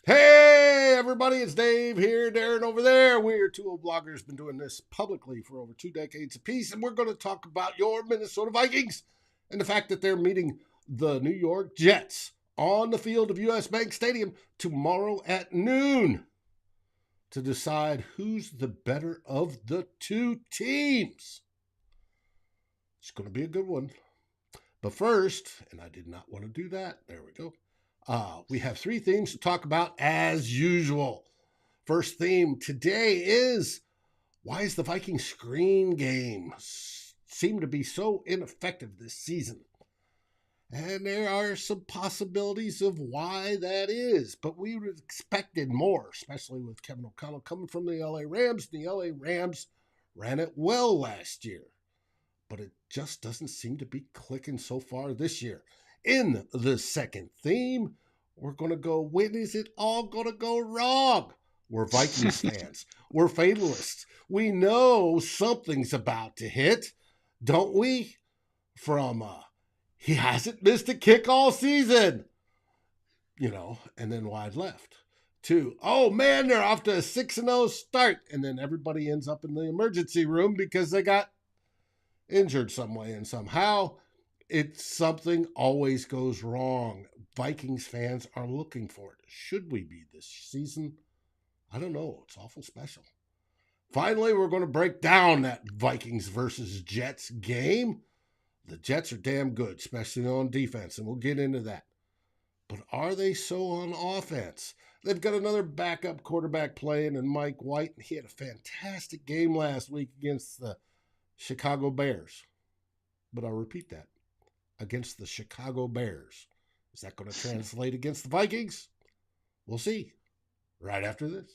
Hey, everybody, it's Dave here, Darren over there. We're two old bloggers, been doing this publicly for over 2 decades apiece, and we're going to talk about your Minnesota Vikings and the fact that they're meeting the New York Jets on the field of US Bank Stadium tomorrow at noon to decide who's the better of the two teams. It's going to be a good one. But first, and I did not want to do that, there we go. We have three themes to talk about as usual. First theme today is why is the Vikings screen game seem to be so ineffective this season? And there are some possibilities of why that is, but we expected more, especially with Kevin O'Connell coming from the LA Rams. The LA Rams ran it well last year, but it just doesn't seem to be clicking so far this year. In the second theme, we're going to go, when is it all going to go wrong? We're Vikings fans. We're fatalists. We know something's about to hit, don't we? From, he hasn't missed a kick all season, and then wide left. To, oh man, they're off to a 6-0 start. And then everybody ends up in the emergency room because they got injured some way and somehow. It's something always goes wrong. Vikings fans are looking for it. Should we be this season? I don't know. It's awful special. Finally, we're going to break down that Vikings versus Jets game. The Jets are damn good, especially on defense, and we'll get into that. But are they so on offense? They've got another backup quarterback playing in Mike White. He had a fantastic game last week against the Chicago Bears. But I'll repeat that. Against the Chicago Bears. Is that going to translate against the Vikings? We'll see. Right after this.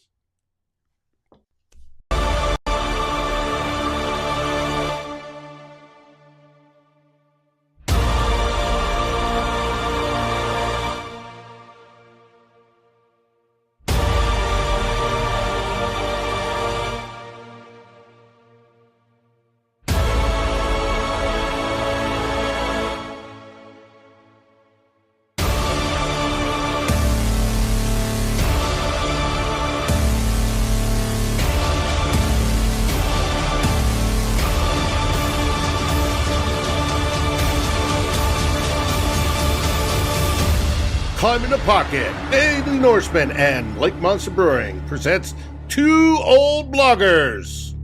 Climb in the Pocket, Dave the Norseman, and Lake Monster Brewing presents Two Old Bloggers.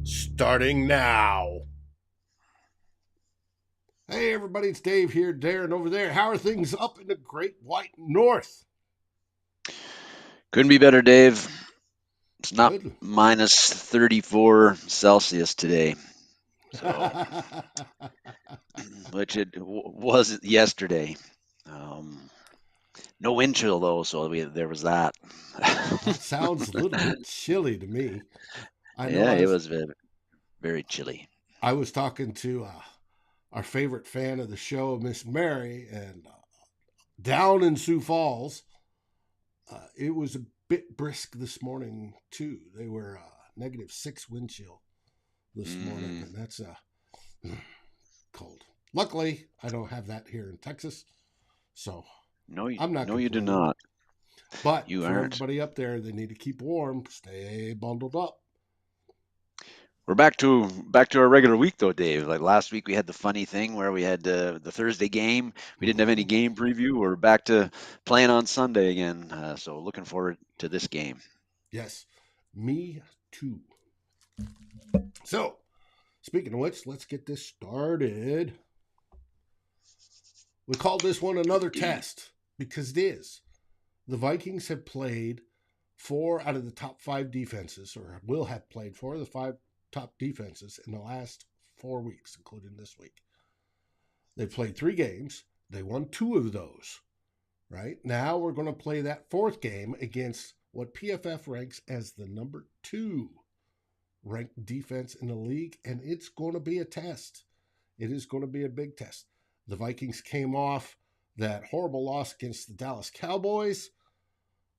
Starting now. Hey everybody, it's Dave here, Darren over there. How are things up in the Great White North? Couldn't be better, Dave. It's not Good. minus 34 Celsius today, so which it was yesterday. No wind chill though, so there was that. That sounds a little bit chilly to me. It was very chilly. I was talking to our favorite fan of the show, Miss Mary, and down in Sioux Falls, it was a bit brisk this morning too. They were -6 wind chill this morning, and that's cold. Luckily, I don't have that here in Texas, so I'm not. No, you do not. But you for aren't. everybody up there, they need to keep warm, stay bundled up. We're back to our regular week though, Dave. Like last week, we had the funny thing where we had the Thursday game. We didn't have any game preview. We're back to playing on Sunday again. So looking forward to this game. Yes, me too. So, speaking of which, let's get this started. We called this one another test because it is. The Vikings have played 4 out of the top 5 defenses, or will have played 4 of the 5 top defenses in the last 4 weeks, including this week. They've played 3 games. They won 2 of those. Right? Now we're going to play that 4th game against what PFF ranks as the number 2 ranked defense in the league, and it's going to be a test. It is going to be a big test. The Vikings came off that horrible loss against the Dallas Cowboys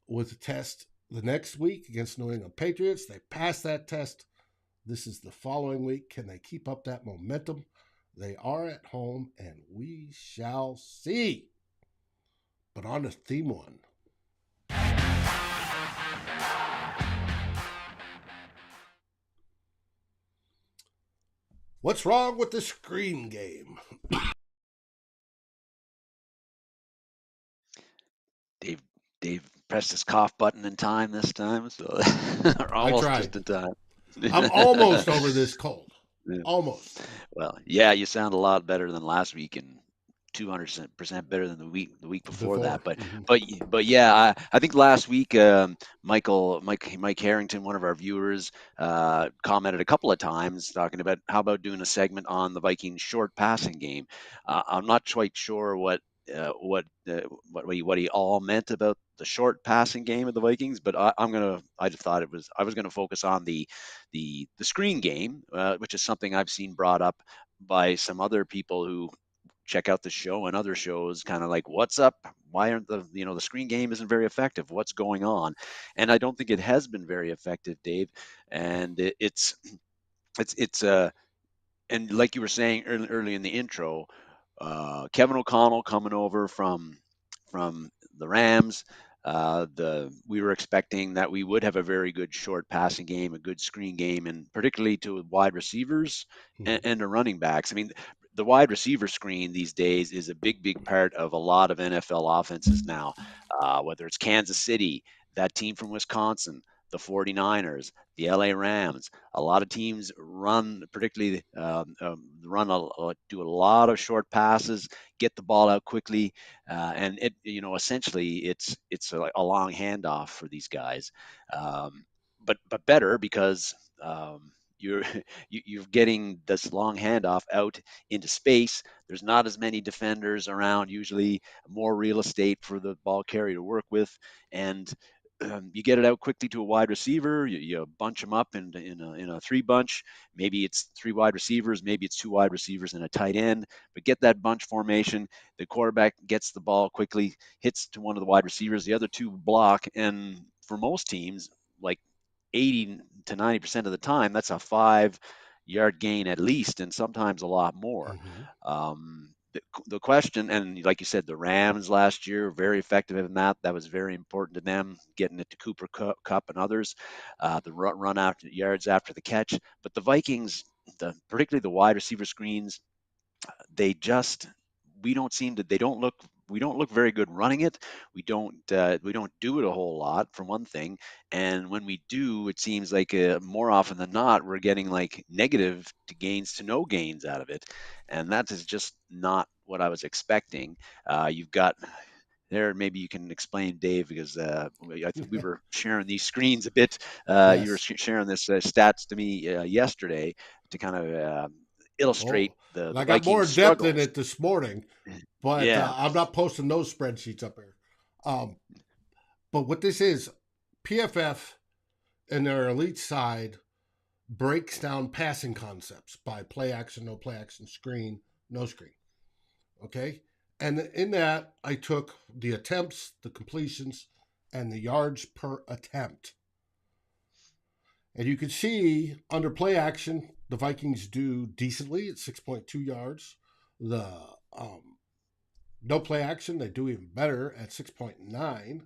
with a test the next week against New England Patriots. They passed that test. This is the following week. Can they keep up that momentum? They are at home, and we shall see. But on to theme one. What's wrong with the screen game? Dave Dave pressed his cough button in time this time, so or I almost tried. just in time. I'm almost over this cold. Yeah. Almost. Well, yeah, you sound a lot better than last week and 200% better than the week before Before. that. But Mm-hmm. but yeah, I think last week Mike Harrington, one of our viewers, commented a couple of times talking about how about doing a segment on the Vikings short passing game. I'm not quite sure uh, what uh, what he all meant about the short passing game of the Vikings, but I just thought I was gonna focus on the screen game, which is something I've seen brought up by some other people who check out the show and other shows, kind of like, what's up? Why aren't the screen game isn't very effective? What's going on? And I don't think it has been very effective, Dave. And it's and like you were saying early in the intro, Kevin O'Connell coming over from the Rams. The We were expecting that we would have a very good short passing game, a good screen game, and particularly to wide receivers Mm-hmm. and to running backs. I mean, the wide receiver screen these days is a big part of a lot of NFL offenses now. Whether it's Kansas City, that team from Wisconsin, the 49ers, the LA Rams, a lot of teams run, particularly do a lot of short passes, get the ball out quickly, and essentially it's a long handoff for these guys, but better because you're you're getting this long handoff out into space. There's not as many defenders around, usually more real estate for the ball carrier to work with, and you get it out quickly to a wide receiver. You bunch them up in a three bunch. Maybe it's three wide receivers, maybe it's two wide receivers and a tight end. But get that bunch formation. The quarterback gets the ball quickly, hits to one of the wide receivers. The other two block, and for most teams, like 80 to 90% of the time, that's a 5 yard gain at least, and sometimes a lot more. Mm-hmm. The question, and like you said, the Rams last year very effective in that. That was very important to them, getting it to Cooper Cup and others, the run after yards after the catch. But the Vikings, particularly the wide receiver screens, they just we don't seem to they don't look we don't look very good running it. We don't do it a whole lot, for one thing, and when we do, it seems like more often than not we're getting like negative to gains to no gains out of it, and that is just not what I was expecting. You've got there, maybe you can explain, Dave, because we were sharing these screens a bit. You were Yes. sharing this stats to me yesterday to kind of illustrate Oh, the and I got more Vikings' depth in struggles. it this morning, but Yeah. I'm not posting those spreadsheets up here. Um, but what this is, PFF and their elite side breaks down passing concepts by play action, no play action, screen, no screen. Okay. And in that, I took the attempts, the completions, and the yards per attempt. And you can see under play action, the Vikings do decently at 6.2 yards. The um, no play action, they do even better at 6.9.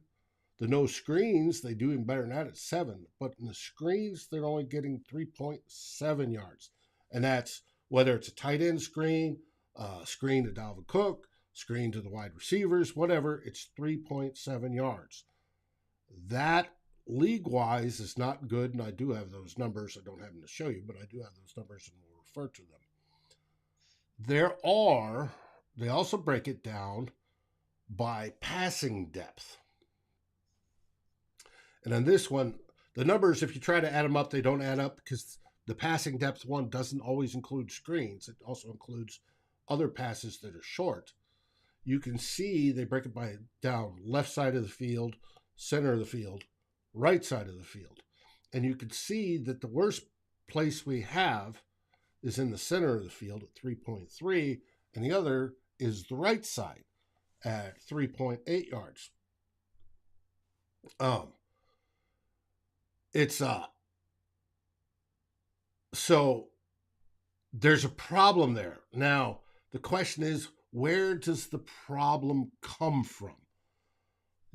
The no screens, they do even better than that at 7. But in the screens, they're only getting 3.7 yards. And that's whether it's a tight end screen, screen to Dalvin Cook, screen to the wide receivers, whatever, it's 3.7 yards. That league wise is not good. And I do have those numbers. I don't have them to show you, but I do have those numbers and we'll refer to them. They also break it down by passing depth. And on this one, the numbers, if you try to add them up, they don't add up because the passing depth one doesn't always include screens. It also includes other passes that are short. You can see they break it by down left side of the field, center of the field, right side of the field. And you can see that the worst place we have is in the center of the field at 3.3, and the other is the right side at 3.8 yards. Um, it's so there's a problem there. Now, the question is, where does the problem come from?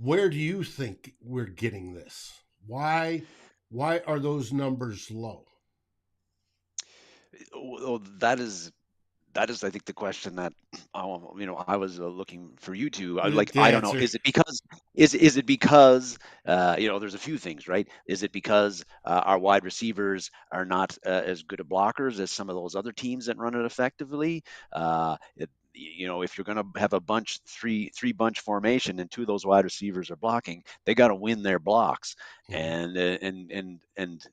Where do you think we're getting this? Why are those numbers low? Well, that is, I think, the question that I was looking for you to like. The I don't know. answer. Is it because there's a few things, right? Is it because our wide receivers are not as good at blockers as some of those other teams that run it effectively? If you're going to have a three bunch formation and two of those wide receivers are blocking, they got to win their blocks, Mhm. and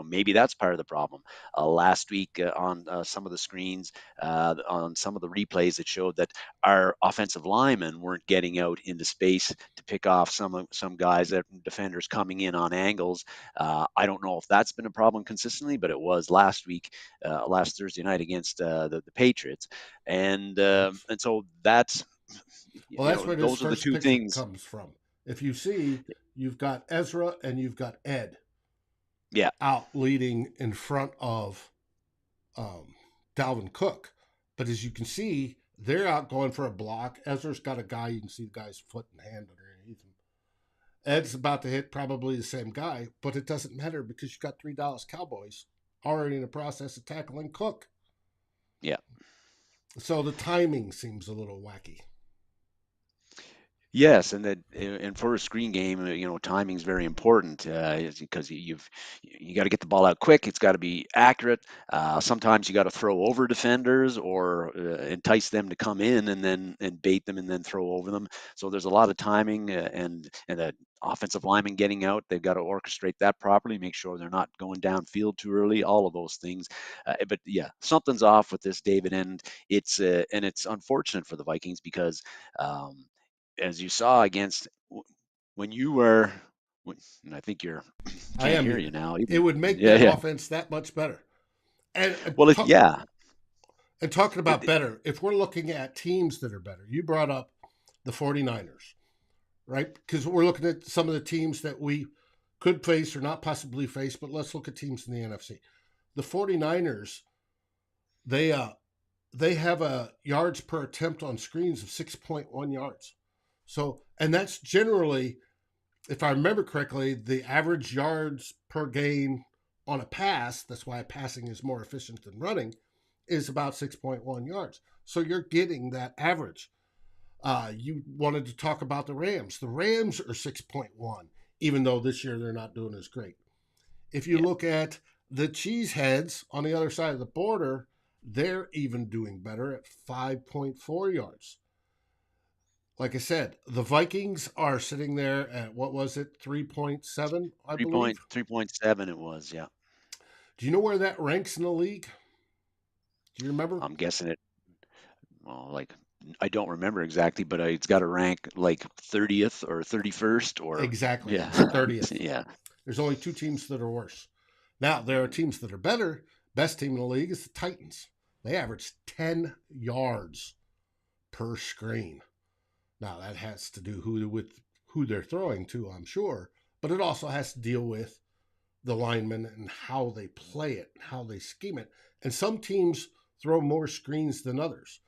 maybe that's part of the problem. Last week on some of the screens, on some of the replays, it showed that our offensive linemen weren't getting out into space to pick off some guys that defenders coming in on angles. I don't know if that's been a problem consistently, but it was last week, last Thursday night against the Patriots, and so that's Well, that's where this those are the first two picture things. comes from. If you see, you've got Ezra and you've got Ed Yeah, out leading in front of um, Dalvin Cook. But as you can see, they're out going for a block. Ezra's got a guy. You can see the guy's foot and hand underneath him. Ed's about to hit probably the same guy, but it doesn't matter because you've got three Dallas Cowboys already in the process of tackling Cook. yeah. So the timing seems a little wacky. Yes, and for a screen game, timing is very important because you got to get the ball out quick. It's got to be accurate. Sometimes you got to throw over defenders or entice them to come in and bait them and then throw over them. So there's a lot of timing and the offensive lineman getting out. They've got to orchestrate that properly, make sure they're not going downfield too early. All of those things. But yeah, something's off with this, David, and it's unfortunate for the Vikings because. As you saw against when you were and I think you're I can't am hear you muted. now. It would make Yeah, that yeah. offense that much better. And Well, yeah. and talking It, about better, if we're looking at teams that are better, you brought up the 49ers, right? Because we're looking at some of the teams that we could face or not possibly face, but let's look at teams in the NFC. The 49ers, they uh they have a yards per attempt on screens of 6.1 yards. So, and that's generally, if I remember correctly, the average yards per game on a pass, that's why passing is more efficient than running, is about 6.1 yards. So you're getting that average. You wanted to talk about the Rams. The Rams are 6.1, even though this year they're not doing as great. If you yeah. look at the Cheeseheads on the other side of the border, they're even doing better at 5.4 yards. Like I said, the Vikings are sitting there at what was it, 3.7, I Three believe. point 3.7 it was, yeah. Do you know where that ranks in the league? Do you remember? I'm guessing it well, like I don't remember exactly, but it's got to rank like 30th or 31st or Exactly. yeah. It's 30th. Yeah. There's only two teams that are worse. Now, there are teams that are better. Best team in the league is the Titans. They average 10 yards per screen. Now, that has to do with who they're throwing to, I'm sure, but it also has to deal with the linemen and how they play it, how they scheme it. And some teams throw more screens than others.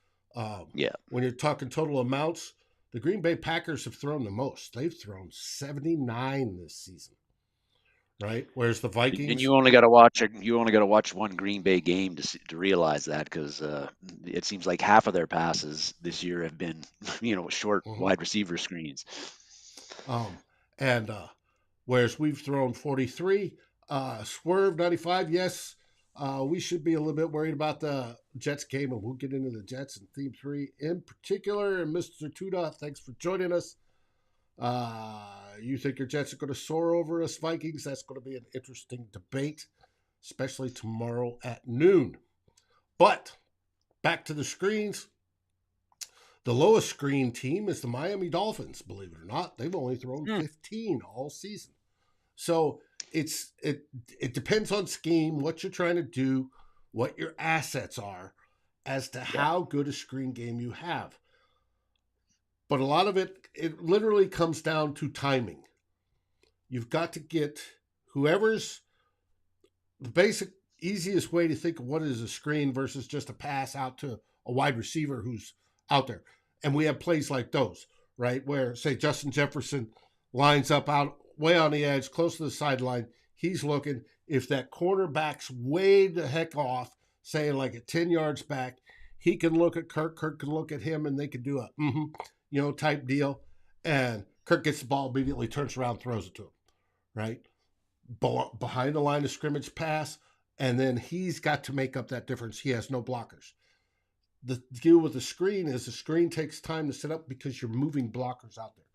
Yeah. When you're talking total amounts, the Green Bay Packers have thrown the most. They've thrown 79 this season, right? Whereas the And Vikings, you only got to watch one Green Bay game to realize that because it seems like half of their passes this year have been short mhm. wide receiver screens. um, and whereas we've thrown 43, swerve 95. Yes, we should be a little bit worried about the Jets game, and we'll get into the Jets and Theme 3 in particular. And Mr. Tuda, thanks for joining us. You think your Jets are going to soar over us Vikings? That's going to be an interesting debate, especially tomorrow at noon. But back to the screens. The lowest screen team is the Miami Dolphins, believe it or not. They've only thrown Hmm. 15 all season. So it depends on scheme, what you're trying to do, what your assets are, as to Yeah. how good a screen game you have. But a lot of it literally comes down to timing. You've got to get whoever's the basic easiest way to think of what is a screen versus just a pass out to a wide receiver who's out there. And we have plays like those. right? Where, say, Justin Jefferson lines up out way on the edge, close to the sideline. He's looking. If that cornerback's way the heck off, say like at 10 yards back, he can look at Kirk. Kirk can look at him, and they can do a, type deal. And Kirk gets the ball immediately, turns around, throws it to him, right? Behind the line of scrimmage pass, and then he's got to make up that difference. He has no blockers. The deal with the screen is the screen takes time to set up because you're moving blockers out there.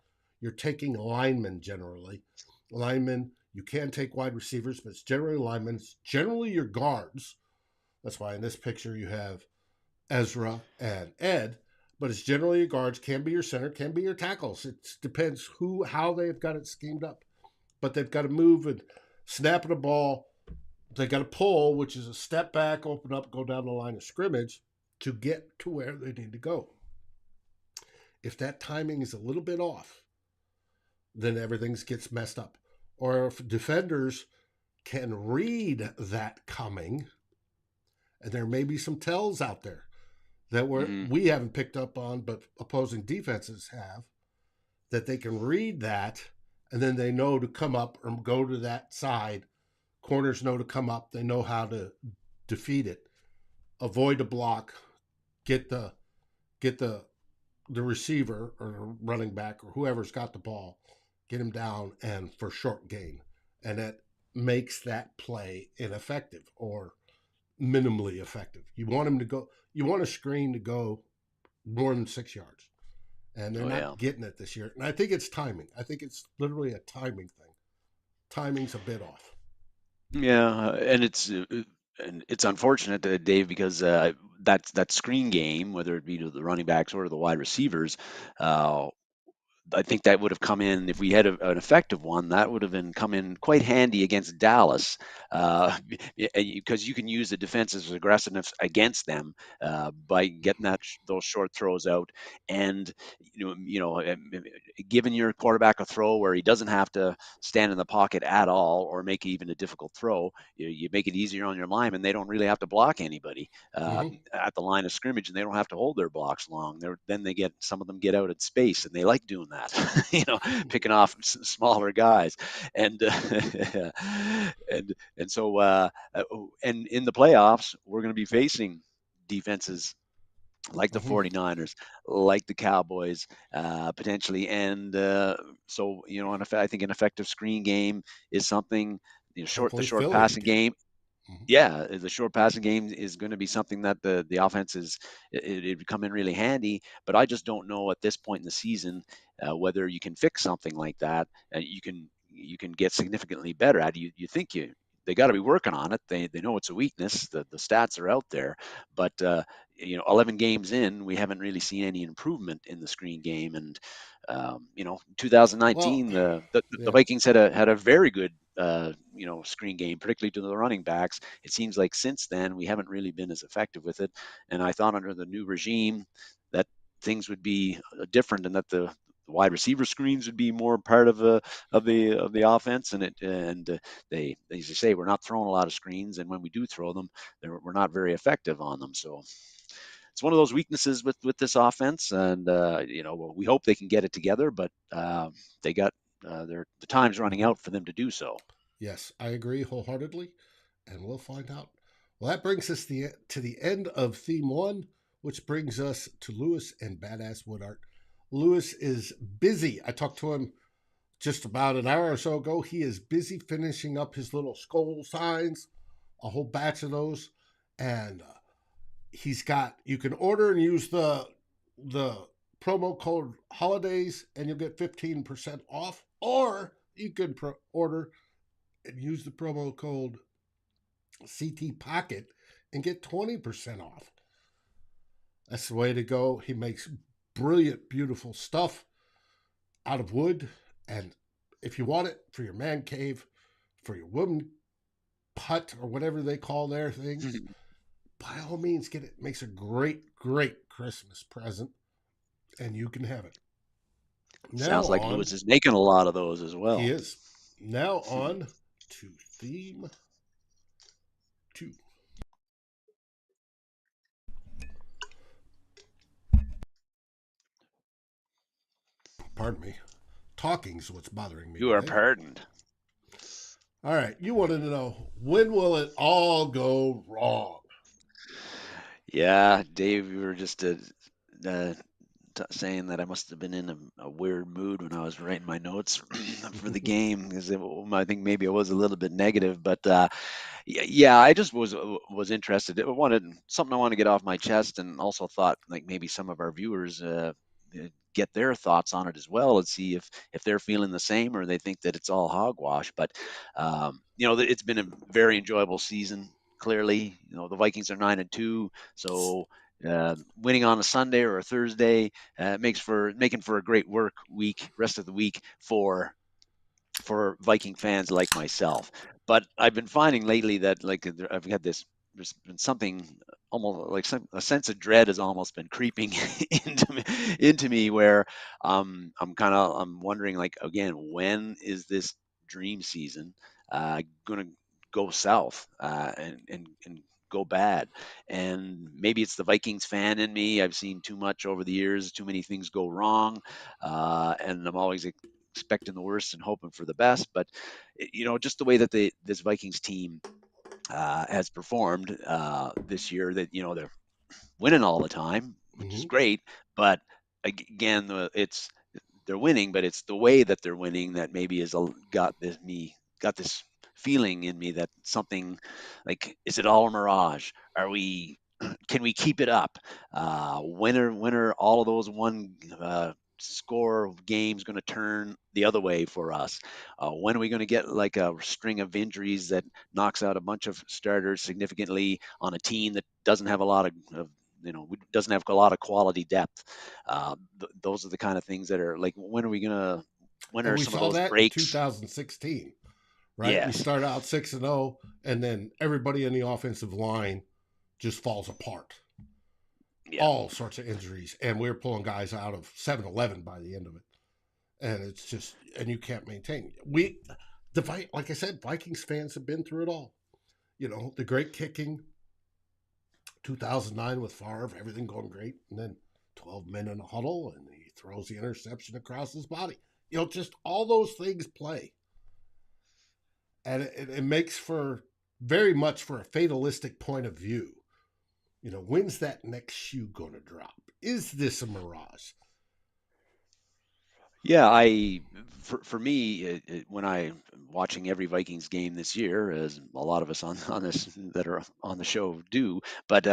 You're taking linemen generally. Linemen, you can take wide receivers, but it's generally linemen. It's generally your guards. That's why in this picture you have Ezra and Ed, but it's generally your guards, can be your center, can be your tackles. It depends how they've got it schemed up. But they've got to move and snap the ball. They got to pull, which is a step back, open up, go down the line of scrimmage to get to where they need to go. If that timing is a little bit off, then everything gets messed up. Or if defenders can read that coming, and there may be some tells out there that we haven't picked up on, but opposing defenses have, that they can read that, and then they know to come up or go to that side. Corners know to come up. They know how to defeat it, avoid a block, get the receiver or the running back or whoever's got the ball, get him down and for short gain. And that makes that play ineffective or minimally effective. You want him to go, you want a screen to go more than 6 yards. And they're not getting it this year. And I think it's timing. I think it's literally a timing thing. Timing's a bit off. Yeah, and it's unfortunate, Dave, because that screen game, whether it be to the running backs or the wide receivers, uh, I think that would have come in if we had an effective one. That would have been come in quite handy against Dallas, because you can use the defense's aggressiveness against them by getting those short throws out, and giving your quarterback a throw where he doesn't have to stand in the pocket at all or make even a difficult throw. You make it easier on your linemen. They don't really have to block anybody Mm-hmm. at the line of scrimmage, and they don't have to hold their blocks long. Then some of them get out in space, and they like doing that. Picking off smaller guys, and and in the playoffs, we're going to be facing defenses like the Mm-hmm. 49ers, like the Cowboys, potentially. And I think an effective screen game is something, the Hopefully short Philly passing again. game. Mm-hmm. Yeah, the short passing game is going to be something that the offense it'd come in really handy. But I just don't know at this point in the season whether you can fix something like that. You can get significantly better at it. You think they got to be working on it. They know it's a weakness. The stats are out there, but 11 games in, we haven't really seen any improvement in the screen game. And 2019, Well, the yeah. Vikings had a very good screen game, particularly to the running backs. It seems like since then we haven't really been as effective with it. And I thought under the new regime that things would be different, and that the wide receiver screens would be more part of the offense. And they, as you say, we're not throwing a lot of screens, and when we do throw them, we're not very effective on them. So it's one of those weaknesses with this offense, and we hope they can get it together, but they got the time's running Mm-hmm. out for them to do so. Yes, I agree wholeheartedly, and we'll find out. Well, that brings us to the end of theme one, which brings us to Lewis and Badass Wood Art. Lewis is busy. I talked to him just about an hour or so ago. He is busy finishing up his little skull signs, a whole batch of those, and you can order and use the promo code holidays, and you'll get 15% off, or you can order and use the promo code CT Pocket and get 20% off. That's the way to go. He makes brilliant, beautiful stuff out of wood. And if you want it for your man cave, for your woman hut, or whatever they call their things, by all means get it. Makes a great, great Christmas present, and you can have it. Now Sounds like on, Lewis is making a lot of those as he well. is. Now on to theme two. Pardon me. Talking's what's bothering me You are today. pardoned. All right, you wanted to know when will it all go wrong? Yeah, Dave, you were just uh, saying that I must have been in a weird mood when I was writing my notes for the game because I think maybe I was a little bit negative, but yeah, I just was interested. I wanted something I want to get off my chest, and also thought like maybe some of our viewers get their thoughts on it as well, and see if they're feeling the same or they think that it's all hogwash. But it's been a very enjoyable season. Clearly, the Vikings are 9-2, so winning on a Sunday or a Thursday making for a great work week, rest of the week for Viking fans like myself. But I've been finding lately that like I've had this. There's been something almost like a sense of dread has almost been creeping into me where I'm wondering like again, when is this dream season going to go south and go bad? And maybe it's the Vikings fan in me. I've seen too much over the years, too many things go wrong, and I'm always expecting the worst and hoping for the best. But just the way that this Vikings team has performed this year, that they're winning all the time, which is Hmm. great. But again, they're winning, but it's the way that they're winning that maybe has got this feeling in me that something like, is it all a mirage? Are we Can we keep it up? When are all of those one score games going to turn the other way for us? When are we going to get like a string of injuries that knocks out a bunch of starters significantly on a team that doesn't have a lot of doesn't have a lot of quality depth? Those are the kind of things that are like, when Well, are we some of saw those that in breaks? 2016, right? We Yes. started out 6-0, and then everybody in the offensive line just falls apart. Yeah. All sorts of injuries, and we were pulling guys out of 7-Eleven by the end of it. And it's just, and you can't maintain. Like I said, Vikings fans have been through it all. The great kicking, 2009 with Favre, everything going great, and then 12 men in a huddle, and he throws the interception across his body. Just all those things play, and it makes for very much for a fatalistic point of view. When's that next shoe going to drop? Is this a mirage? Yeah, for me, when I watching every Vikings game this year, as a lot of us on this that are on the show do, but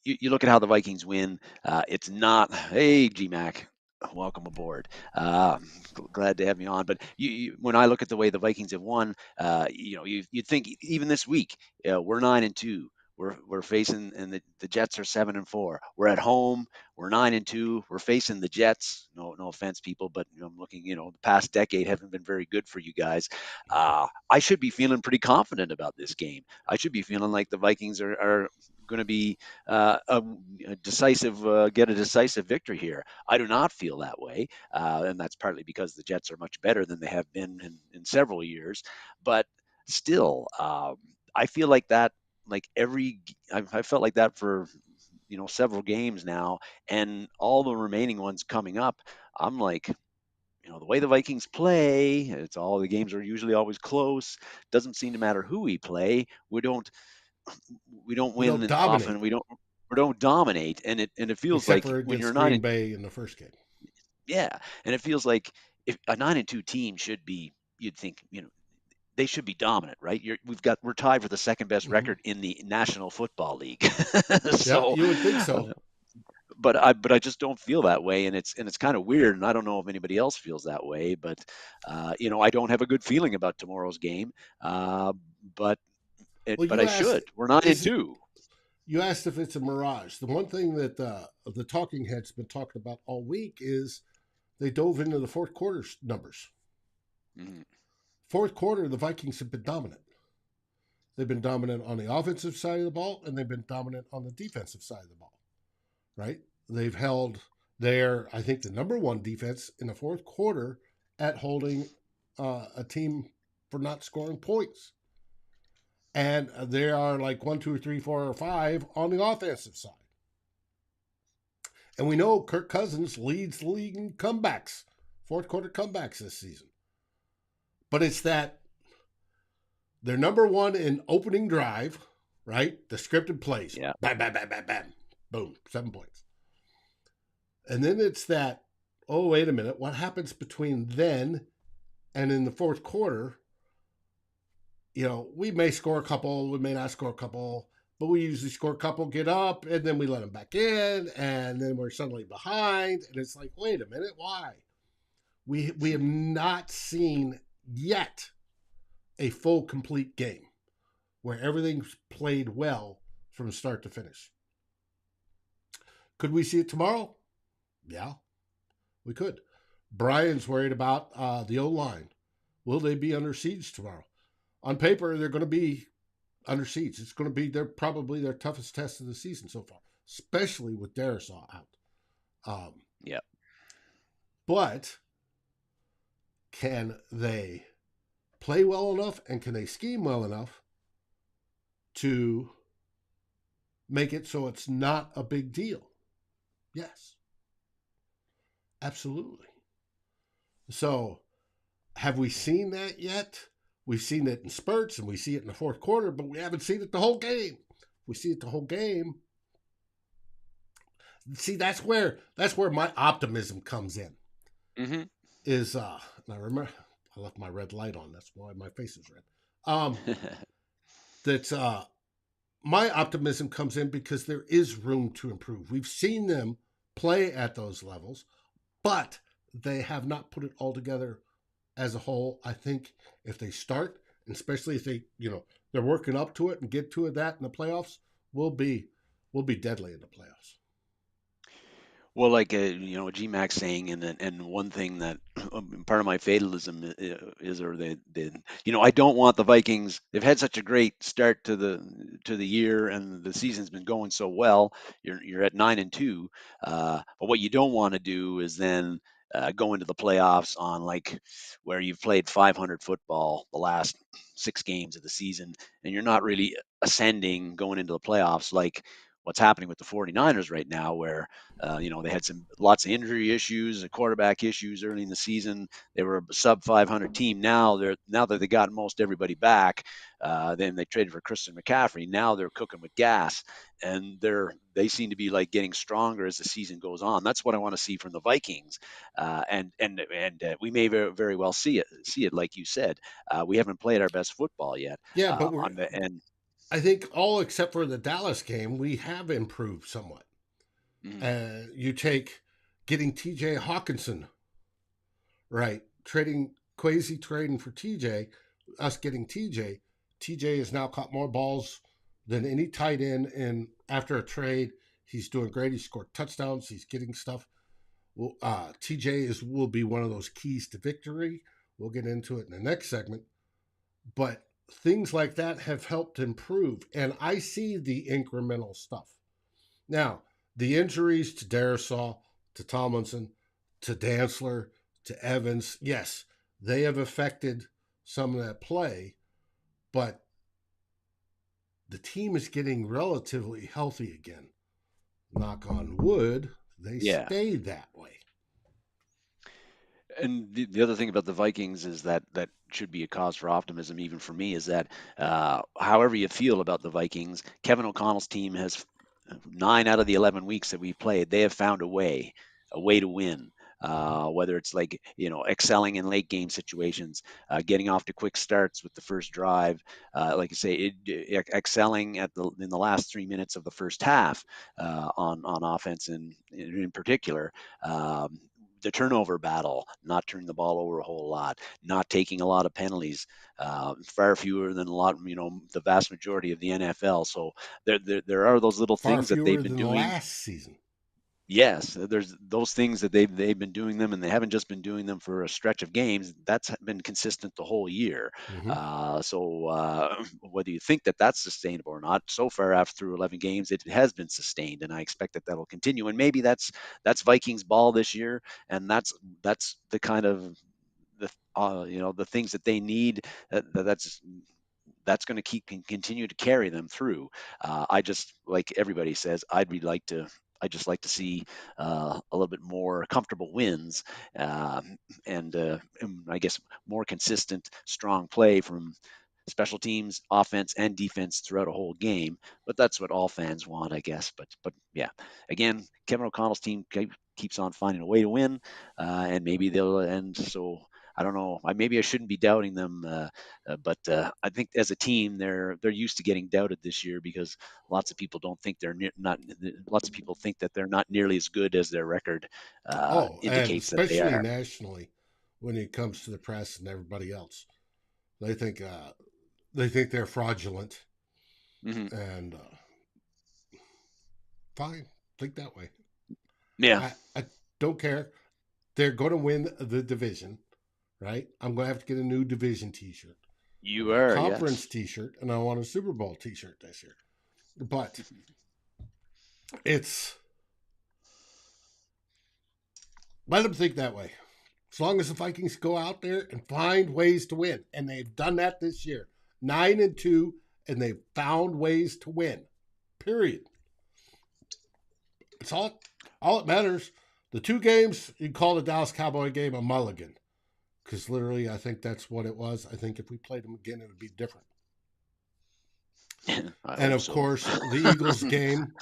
you look at how the Vikings win. It's not, hey, GMAC, welcome aboard. Glad to have me on. But when I look at the way the Vikings have won, you'd think even this week, we're 9-2. We're facing, and the Jets are 7-4. We're at home. We're 9-2. We're facing the Jets. No offense, people, but I'm looking. The past decade haven't been very good for you guys. I should be feeling pretty confident about this game. I should be feeling like the Vikings are going to be get a decisive victory here. I do not feel that way, and that's partly because the Jets are much better than they have been in several years. But still, I feel like that. Like I've felt like that for several games now, and all the remaining ones coming up. I'm like, the way the Vikings play, it's all the games are usually always close. Doesn't seem to matter who we play. We don't We don't win often. dominate, We don't dominate, and it feels except like for when you're against nine Green and Bay in the first game. yeah, and it feels like if a 9-2 team should be, you'd think, they should be dominant, right? We're tied for the second best Hmm. record in the National Football League. Yeah, So, you would think uh, so. but I just don't feel that way, and it's kind of weird, and I don't know if anybody else feels that way, but I don't have a good feeling about tomorrow's game, uh, but Well, but you I asked, should. We're nine and is it? two. You asked if it's a mirage. The one thing that the talking heads been talking about all week is they dove into the fourth quarter numbers. Mhm. Fourth quarter, the Vikings have been dominant. They've been dominant on the offensive side of the ball, and they've been dominant on the defensive side of the ball. Right? They've held I think, the number one defense in the fourth quarter at holding a team for not scoring points. And they are like 1, 2, 3, 4, or 5 on the offensive side. And we know Kirk Cousins leads the league in comebacks, fourth quarter comebacks this season. But it's that they're number one in opening drive, right? The scripted plays. Yeah. Bam, bam, bam, bam, bam. Boom, 7 points. And then it's that, oh, wait a minute. What happens between then and in the fourth quarter? We may score a couple, we may not score a couple, but we usually score a couple, get up, and then we let them back in, and then we're suddenly behind. And it's like, wait a minute, why? We have not seen yet a full, complete game where everything's played well from start to finish. Could we see it tomorrow? Yeah, we could. Brian's worried about the O-line. Will they be under siege tomorrow? On paper, they're going to be under siege. It's going to be probably their toughest test of the season so far, especially with Darisaw out. Yeah. But can they play well enough and can they scheme well enough to make it so it's not a big deal? Yes, absolutely. So have we seen that yet? We've seen it in spurts and we see it in the fourth quarter, but we haven't seen it the whole game. We see it the whole game. See, that's where my optimism comes in. Mm-hmm. Is I remember I left my red light on. That's why my face is red. That's my optimism comes in because there is room to improve. We've seen them play at those levels, but they have not put it all together as a whole. I think if they start, and especially if they're working up to it and get to that in the playoffs, we'll be deadly in the playoffs. Well, like GMAC saying, and one thing that part of my fatalism is, or I don't want the Vikings. They've had such a great start to the year, and the season's been going so well. You're at 9-2, but what you don't want to do is then go into the playoffs on like where you've played 500 football the last 6 games of the season, and you're not really ascending going into the playoffs like what's happening with the 49ers right now, where they had lots of injury issues and quarterback issues early in the season. They were a sub 500 team. Now that they got most everybody back, then they traded for Christian McCaffrey. Now they're cooking with gas, and they seem to be like getting stronger as the season goes on. That's what I want to see from the Vikings, and we may very, very well see it like you said. We haven't played our best football yet. Yeah, but On the end. I think all except for the Dallas game, we have improved somewhat. Mhm. You take getting TJ Hawkinson, right? Trading for TJ, us getting TJ. TJ has now caught more balls than any tight end, and after a trade, he's doing great. He scored touchdowns. He's getting stuff. Well, TJ will be one of those keys to victory. We'll get into it in the next segment, but things like that have helped improve, and I see the incremental stuff. Now, the injuries to Darisaw, to Tomlinson, to Dantzler, to Evans, yes, they have affected some of that play, but the team is getting relatively healthy again. Knock on wood, they Yeah. stayed that way. And the other thing about the Vikings is that should be a cause for optimism, even for me, is that however you feel about the Vikings, Kevin O'Connell's team has 9 out of the 11 weeks that we've played, they have found a way to win. Whether it's like excelling in late game situations, getting off to quick starts with the first drive, like you say, excelling in the last 3 minutes of the first half on offense, in particular. The turnover battle, not turning the ball over a whole lot, not taking a lot of penalties, far fewer than a lot, the vast majority of the NFL. So there are those little Far things that they've fewer been than doing. last season. Yes, there's those things that they've been doing them, and they haven't just been doing them for a stretch of games. That's been consistent the whole year. Mm-hmm. So whether you think that that's sustainable or not, so far after through 11 games, it has been sustained, and I expect that that'll continue. And maybe that's Vikings ball this year, and that's the kind of the things that they need. That's going to continue to carry them through. I just, like everybody says, I'd be like to I just like to see a little bit more comfortable wins, and I guess more consistent, strong play from special teams, offense, and defense throughout a whole game. But that's what all fans want, I guess. But yeah, again, Kevin O'Connell's team keeps on finding a way to win, and maybe they'll end. So I don't know. Maybe I shouldn't be doubting them, but I think as a team, they're used to getting doubted this year because lots of people don't think they're not. Lots of people think that they're not nearly as good as their record Oh, and indicates that they especially are. nationally, when it comes to the press and everybody else, they think they think they're fraudulent, Hmm. and fine, think that way. Yeah, I don't care. They're going to win the division, right? I'm going to have to get a new division T-shirt. I you want a are. conference Yes. T-shirt, and I want a Super Bowl T-shirt this year. But it's let them think that way. As long as the Vikings go out there and find ways to win, and they've done that this year, 9-2, and they've found ways to win. Period. It's all that matters. The two games you call the Dallas Cowboy game a mulligan, because literally I think that's what it was. I think if we played them again, it would be different. I And hope of so. course, the Eagles game,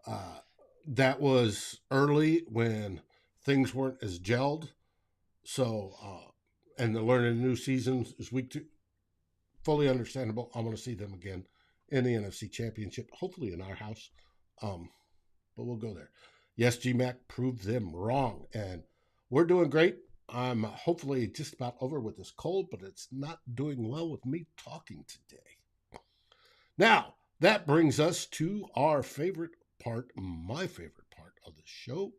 uh, that was early when things weren't as gelled. So, and the learning a new season is week 2. Fully understandable. I want to see them again in the NFC Championship, hopefully in our house. But we'll go there. Yes, GMAC proved them wrong, and we're doing great. I'm hopefully just about over with this cold, but it's not doing well with me talking today. Now, that brings us to our favorite part, my favorite part of the show,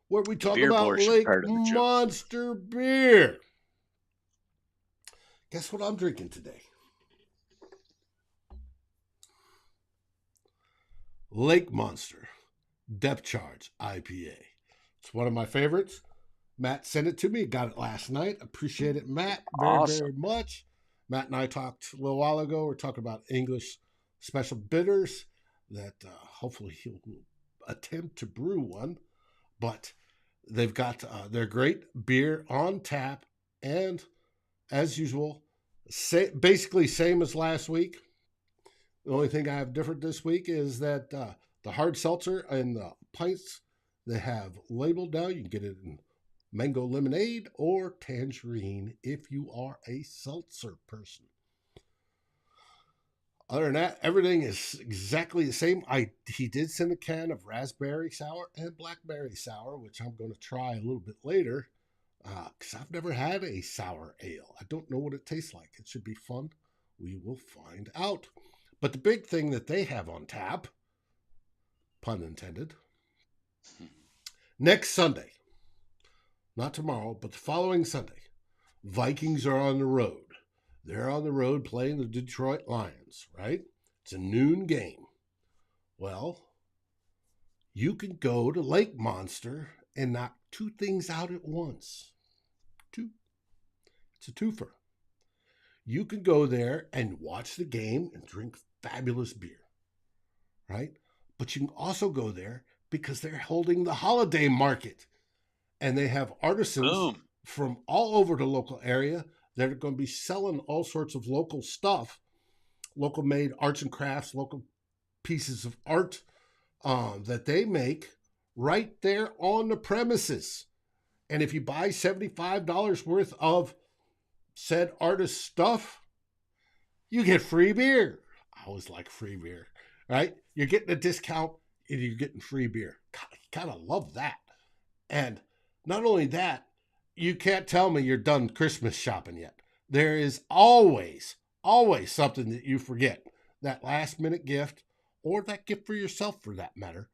where we The talk beer about portion Lake part of the show. Monster beer. Guess what I'm drinking today? Lake Monster Depth Charge IPA. It's one of my favorites. Matt sent it to me. Got it last night. Appreciate it, Matt, very, very Awesome. much. Matt and I talked a little while ago. We're talking about English special bitters that hopefully he'll attempt to brew one. But they've got their great beer on tap, and as usual, basically same as last week. The only thing I have different this week is that the hard seltzer and the pints they have labeled now. You can get it in mango lemonade or tangerine if you are a seltzer person. Other than that, everything is exactly the same. He did send a can of raspberry sour and blackberry sour, which I'm going to try a little bit later because I've never had a sour ale. I don't know what it tastes like. It should be fun. We will find out. But the big thing that they have on tap, pun intended, next Sunday, not tomorrow, but the following Sunday, Vikings are on the road. They're on the road playing the Detroit Lions, right? It's a noon game. Well, you can go to Lake Monster and knock two things out at once. Two. It's a twofer. You can go there and watch the game and drink fabulous beer, right? But you can also go there because they're holding the holiday market and they have artisans Boom. from all over the local area that are going to be selling all sorts of local stuff, local made arts and crafts, local pieces of art that they make right there on the premises. And if you buy $75 worth of said artist stuff, you get free beer. I always like free beer, right? You're getting a discount and you're getting free beer. God, I kind of love that. And not only that, you can't tell me you're done Christmas shopping yet. There is always something that you forget. That last minute gift, or that gift for yourself for that matter.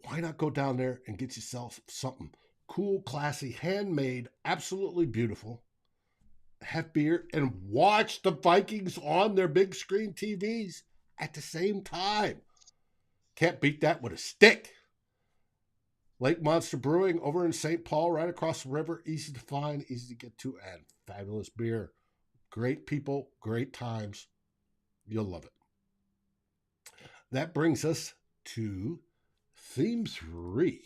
Why not go down there and get yourself something cool, classy, handmade, absolutely beautiful? Have beer and watch the Vikings on their big screen TVs at the same time. Can't beat that with a stick. Lake Monster Brewing over in St. Paul, right across the river. Easy to find, easy to get to, and fabulous beer. Great people, great times. You'll love it. That brings us to Theme 3.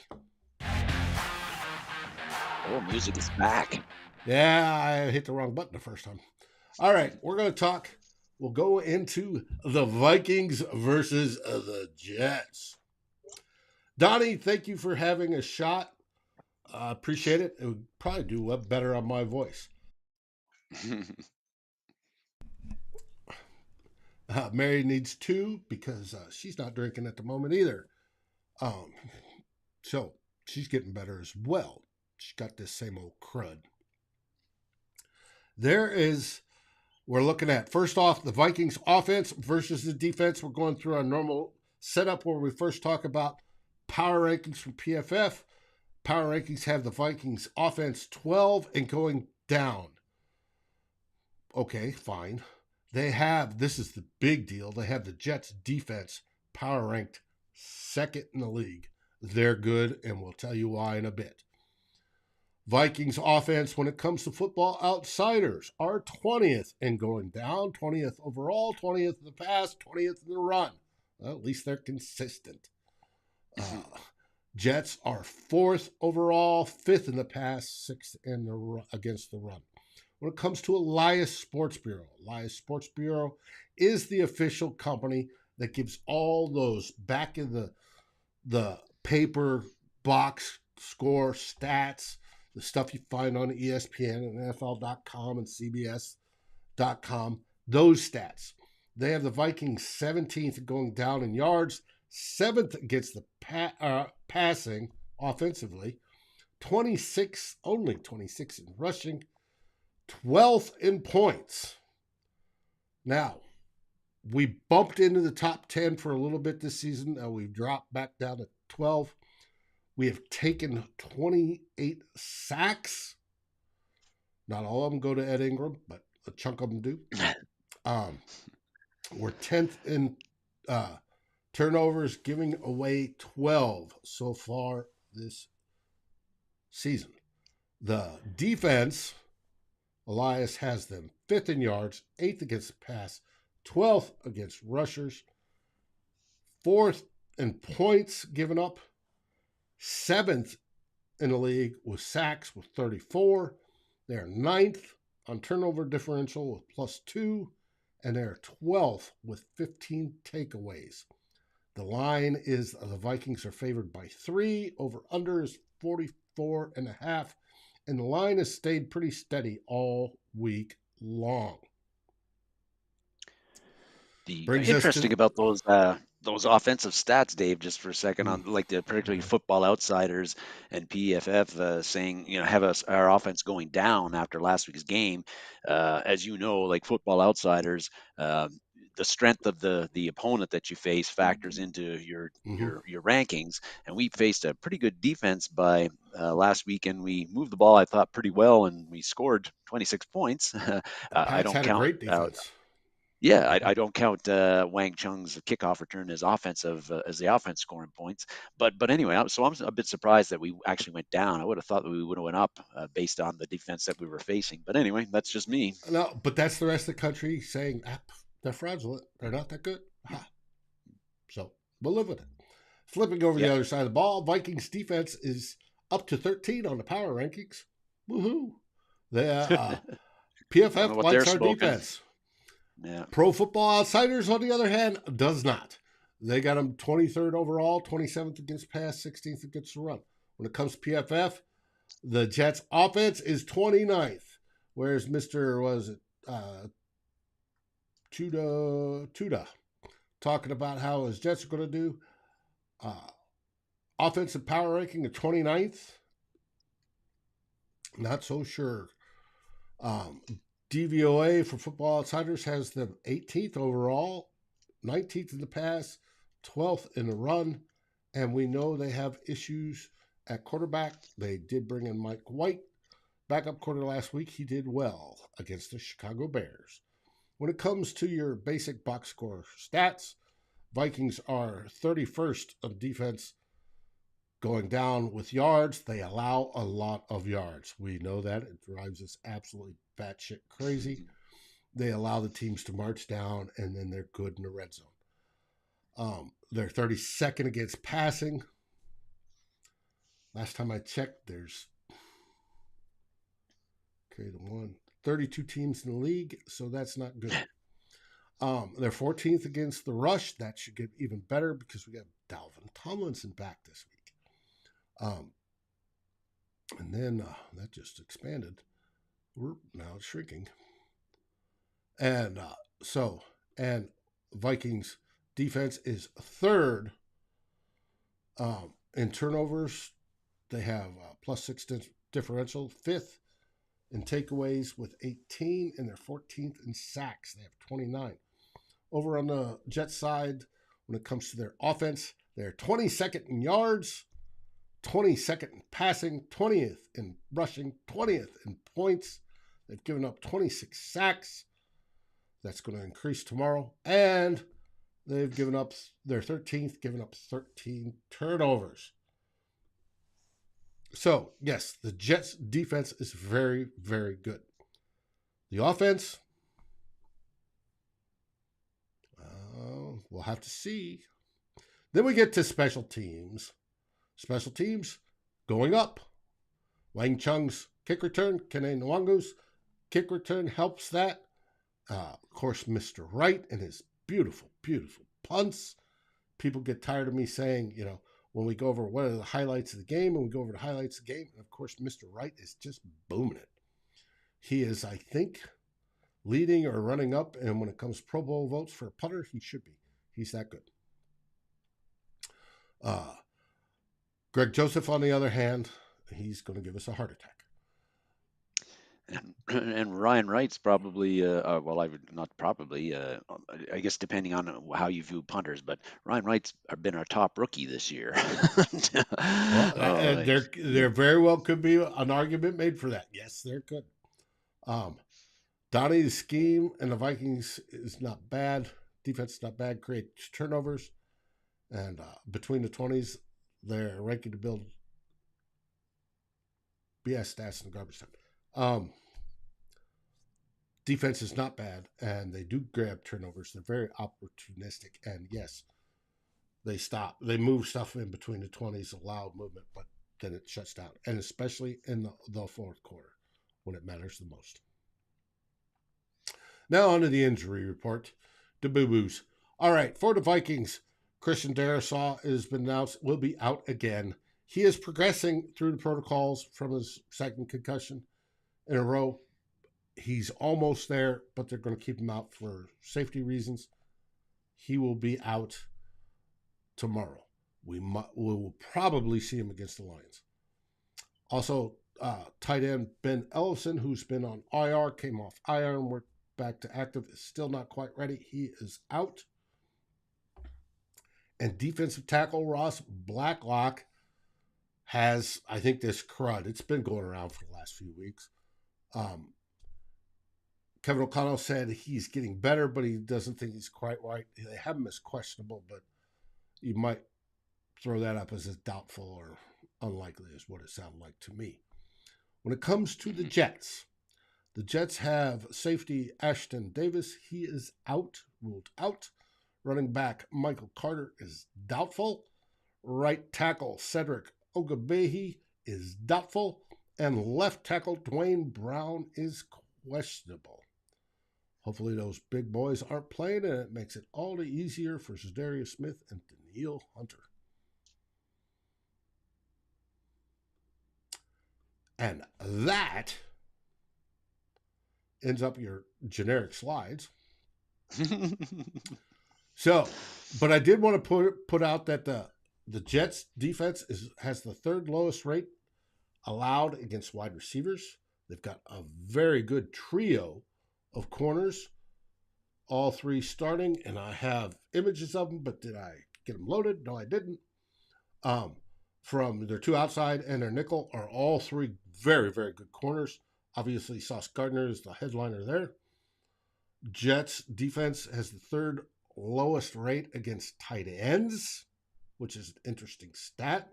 Oh, music is back. Yeah, I hit the wrong button the first time. All right, we're going to talk. We'll go into the Vikings versus the Jets. Donnie, thank you for having a shot. I appreciate it. It would probably do better on my voice. Mary needs 2 because she's not drinking at the moment either. Um, so she's getting better as well. She's got this same old crud. We're looking at, first off, the Vikings offense versus the defense. We're going through our normal setup where we first talk about power rankings from PFF. Power rankings have the Vikings offense 12 and going down. Okay, fine. This is the big deal, they have the Jets defense power ranked second in the league. They're good, and we'll tell you why in a bit. Vikings offense, when it comes to Football Outsiders, are 20th and going down, 20th overall, 20th in the pass, 20th in the run. Well, at least they're consistent. Jets are 4th overall, 5th in the pass, 6th in the against the run. When it comes to Elias Sports Bureau is the official company that gives all those back in the paper box score stats, the stuff you find on ESPN and NFL.com and CBS.com, those stats. They have the Vikings 17th going down in yards, 7th against the passing offensively, only 26 in rushing, 12th in points. Now, we bumped into the top 10 for a little bit this season. We've dropped back down to 12. We have taken 28 sacks. Not all of them go to Ed Ingram, but a chunk of them do. We're 10th in turnovers, giving away 12 so far this season. The defense, Elias has them 5th in yards, 8th against the pass, 12th against rushers, 4th in points given up, 7th in the league with sacks with 34. They're 9th on turnover differential with +2, and they're 12th with 15 takeaways. The line is the Vikings are favored by 3. Over-under is 44.5. And the line has stayed pretty steady all week long. Interesting about those offensive stats, Dave, just for a second, on like particularly Football Outsiders and PFF saying, have our offense going down after last week's game. As you know, like Football Outsiders, the strength of the opponent that you face factors into your rankings, and we faced a pretty good defense by last week, and we moved the ball, I thought, pretty well, and we scored 26 points. I Pats don't had a count great defense. Yeah, I don't count Wang Chung's kickoff return as offensive as the offense scoring points. But anyway, so I'm a bit surprised that we actually went down. I would have thought that we would have went up based on the defense that we were facing. But anyway, that's just me. No, but that's the rest of the country saying they're fraudulent. They're not that good. Ha. So we'll live with it. Flipping over the other side of the ball, Vikings defense is up to 13 on the power rankings. Woohoo! PFF likes our defense. Yeah. Pro Football Outsiders, on the other hand, does not. They got them 23rd overall, 27th against pass, 16th against the run. When it comes to PFF, the Jets offense is 29th, whereas Mr. Tuda talking about how his Jets are going to do. Offensive power ranking of 29th. Not so sure. DVOA for Football Outsiders has them 18th overall, 19th in the pass, 12th in the run, and we know they have issues at quarterback. They did bring in Mike White, backup quarter last week. He did well against the Chicago Bears. When it comes to your basic box score stats, Vikings are 31st of defense going down with yards. They allow a lot of yards. We know that. It drives us absolutely batshit crazy. They allow the teams to march down, and then they're good in the red zone. They're 32nd against passing. Last time I checked, there's 32 teams in the league, so that's not good. They're 14th against the rush. That should get even better because we got Dalvin Tomlinson back this week. And then that just expanded. We're now shrinking. And and Vikings defense is third in turnovers. They have +6 differential, fifth in takeaways with 18, and they're 14th in sacks. They have 29. Over on the Jets side, when it comes to their offense, they're 22nd in yards, 22nd in passing, 20th in rushing, 20th in points. They've given up 26 sacks. That's going to increase tomorrow. And they've given up, they're 13th, giving up 13 turnovers. So, yes, the Jets' defense is very, very good. The offense, we'll have to see. Then we get to special teams. Special teams going up. Wang Chung's kick return, Kene Nwangu's kick return helps that. Of course, Mr. Wright and his beautiful, beautiful punts. People get tired of me saying, when we go over what are the highlights of the game, and we go over the highlights of the game, and of course, Mr. Wright is just booming it. He is, I think, leading or running up, and when it comes to Pro Bowl votes for a punter, he should be. He's that good. Greg Joseph, on the other hand, he's going to give us a heart attack. And Ryan Wright's probably, well, I would not probably, I guess depending on how you view punters, but Ryan Wright's been our top rookie this year. Well, there very well could be an argument made for that. Yes, there could. Donnie's scheme and the Vikings is not bad. Defense is not bad. Creates turnovers. And between the 20s, they're ranking to build BS stats in the garbage time. Defense is not bad, and they do grab turnovers. They're very opportunistic, and yes, they move stuff in between the 20s, allow movement, but then it shuts down, and especially in the fourth quarter when it matters the most. Now on to the injury report, the boo-boos. All right, for the Vikings, Christian Darrisaw has been announced will be out again. He is progressing through the protocols from his second concussion in a row. He's almost there, but they're going to keep him out for safety reasons. He will be out tomorrow. We will probably see him against the Lions. Also, tight end Ben Ellison, who's been on IR, came off IR and worked back to active, is still not quite ready. He is out. And defensive tackle Ross Blacklock has, I think, this crud. It's been going around for the last few weeks. Kevin O'Connell said he's getting better, but he doesn't think he's quite right. They have him as questionable, but you might throw that up as a doubtful or unlikely is what it sounded like to me. When it comes to the Jets have safety Ashton Davis. He is out, ruled out. Running back Michael Carter is doubtful. Right tackle Cedric Ogabehi is doubtful. And left tackle Dwayne Brown is questionable. Hopefully those big boys aren't playing, and it makes it all the easier for Zadarius Smith and Danielle Hunter. And that ends up your generic slides. So, but I did want to put out that the Jets defense has the third lowest rate allowed against wide receivers. They've got a very good trio of corners, all three starting, and I have images of them, but did I get them loaded? No, I didn't. From their two outside and their nickel are all three very, very good corners. Obviously, Sauce Gardner is the headliner there. Jets defense has the third lowest rate against tight ends, which is an interesting stat.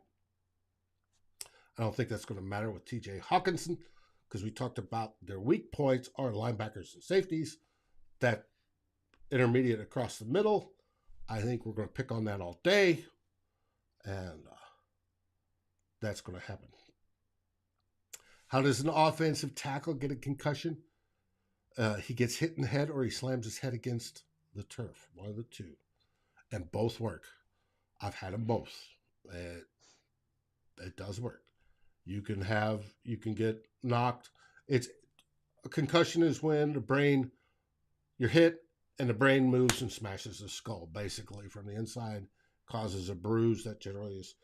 I don't think that's going to matter with TJ Hawkinson because we talked about their weak points are linebackers and safeties. That intermediate across the middle, I think we're going to pick on that all day. And That's going to happen. How does an offensive tackle get a concussion? He gets hit in the head or he slams his head against the turf. One of the two. And both work. I've had them both. It, it does work. You can get knocked. It's a concussion is when the brain, you're hit and the brain moves and smashes the skull basically from the inside, causes a bruise that generally is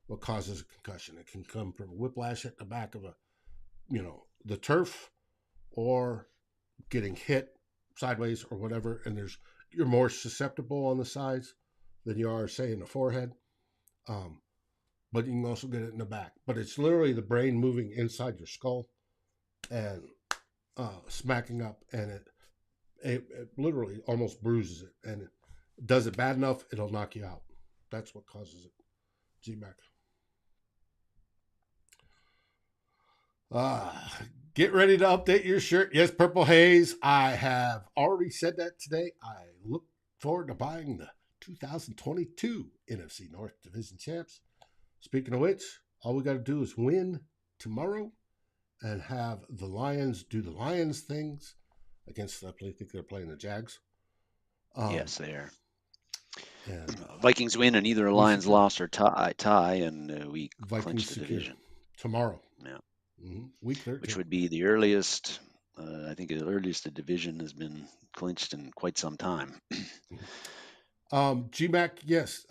what causes a concussion. It can come from a whiplash at the back of the turf, or getting hit sideways or whatever. And you're more susceptible on the sides than you are, say, in the forehead. But you can also get it in the back. But it's literally the brain moving inside your skull and smacking up, and it literally almost bruises it. And it does it bad enough, it'll knock you out. That's what causes it. G-Mac. Get ready to update your shirt. Yes, Purple Haze. I have already said that today. I look forward to buying the 2022 NFC North Division champs. Speaking of which, all we got to do is win tomorrow and have the Lions do the Lions things against, I think they're playing the Jags. Yes, they are. And Vikings win, and either a Lions loss or tie, and we clinch the division tomorrow. Yeah. Week 13. Which would be the earliest, I think the earliest the division has been clinched in quite some time. GMAC, yes.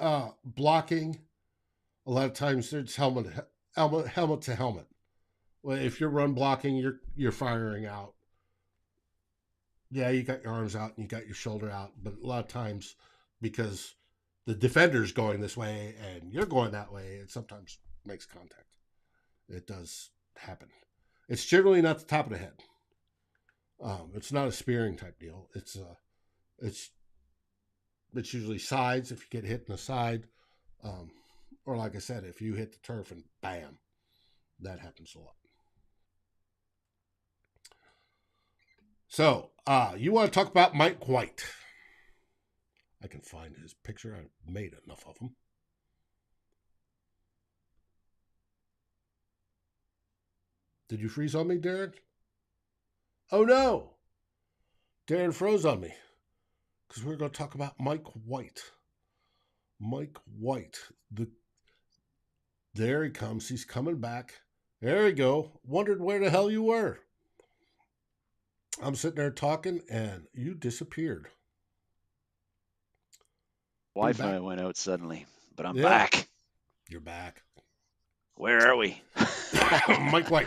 Blocking, a lot of times it's helmet to helmet. Well, if you're run blocking, you're firing out. Yeah, you got your arms out and you got your shoulder out, but a lot of times because the defender's going this way and you're going that way, it sometimes makes contact. It does happen. It's generally not the top of the head. It's not a spearing type deal. It's usually sides if you get hit in the side, or like I said, if you hit the turf and bam, that happens a lot. So, you want to talk about Mike White? I can find his picture. I made enough of them. Did you freeze on me, Darren? Oh, no. Darren froze on me because we're going to talk about Mike White. Mike White. There he comes. He's coming back. There we go. Wondered where the hell you were. I'm sitting there talking, and you disappeared. Wi-Fi went out suddenly, but I'm back. You're back. Where are we? Mike White.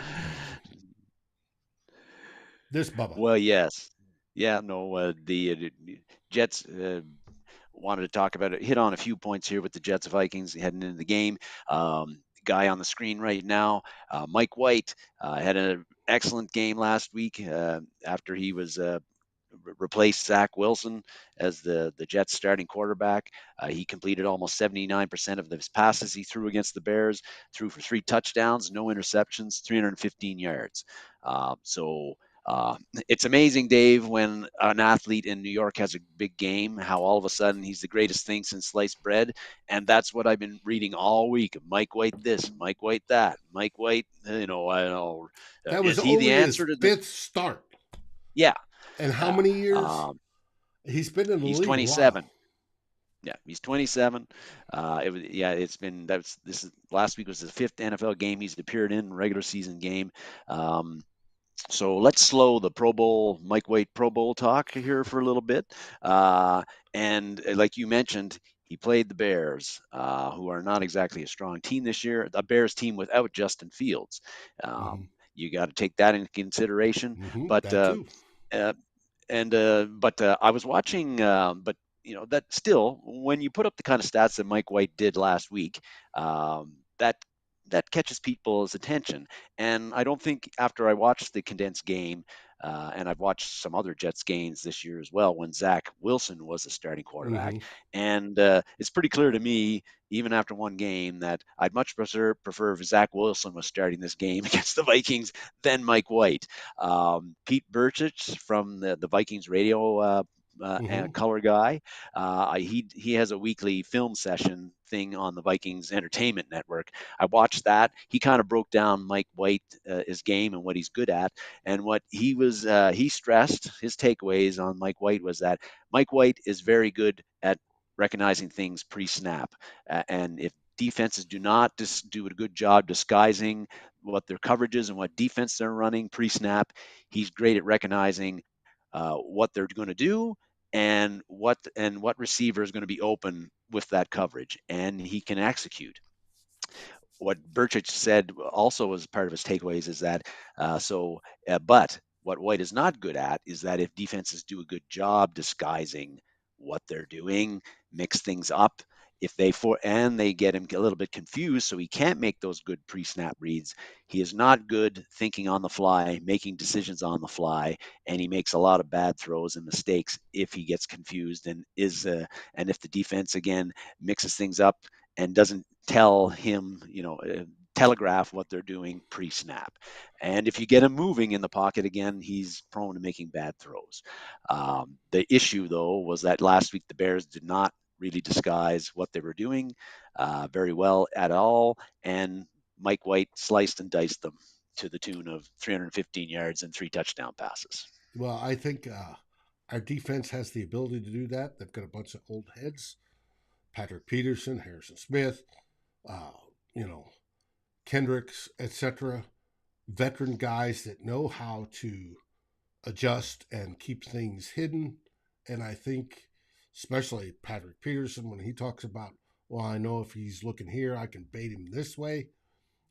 This Bubba. Well, yes. Yeah, no, the Jets wanted to talk about it, hit on a few points here with the Jets Vikings heading into the game. Guy on the screen right now, Mike White, had an excellent game last week after he was replaced Zach Wilson as the Jets starting quarterback. He completed almost 79% of his passes he threw against the Bears, threw for 3 touchdowns, no interceptions, 315 yards. It's amazing, Dave, when an athlete in New York has a big game, how all of a sudden he's the greatest thing since sliced bread. And that's what I've been reading all week. Mike White this, Mike White that, Mike White, I know. That was only the answer his fifth start. Yeah. And how many years? He's been in the league. He's 27. Yeah, he's 27. Last week was the 5th NFL game he's appeared in, regular season game. So let's slow the Pro Bowl, Mike White Pro Bowl talk here for a little bit. And like you mentioned, he played the Bears, who are not exactly a strong team this year. A Bears team without Justin Fields. You got to take that into consideration. But I was watching, but that still, when you put up the kind of stats that Mike White did last week, that catches people's attention. And I don't think after I watched the condensed game, and I've watched some other Jets games this year as well, when Zach Wilson was the starting quarterback. And it's pretty clear to me, even after one game, that I'd much prefer if Zach Wilson was starting this game against the Vikings than Mike White. Pete Burchich from the Vikings radio Mm-hmm. color guy. He has a weekly film session thing on the Vikings Entertainment Network. I watched that. He kind of broke down Mike White, his game and what he's good at, and what he stressed his takeaways on Mike White was that Mike White is very good at recognizing things pre-snap, and if defenses do not do a good job disguising what their coverage is and what defense they're running pre-snap, he's great at recognizing what they're going to do and what receiver is going to be open with that coverage, and he can execute. What Burchich said also as part of his takeaways is that but what White is not good at is that if defenses do a good job disguising what they're doing, mix things up, if they get him a little bit confused, so he can't make those good pre-snap reads. He is not good thinking on the fly, making decisions on the fly, and he makes a lot of bad throws and mistakes if he gets confused and if the defense again mixes things up and doesn't tell him, telegraph what they're doing pre-snap. And if you get him moving in the pocket again, he's prone to making bad throws. The issue, though, was that last week the Bears did not really disguise what they were doing very well at all, and Mike White sliced and diced them to the tune of 315 yards and 3 touchdown passes. Well, I think our defense has the ability to do that. They've got a bunch of old heads: Patrick Peterson, Harrison Smith, uh, you know, Kendricks, etc. Veteran guys that know how to adjust and keep things hidden. And I think, especially Patrick Peterson, when he talks about, well, I know if he's looking here, I can bait him this way,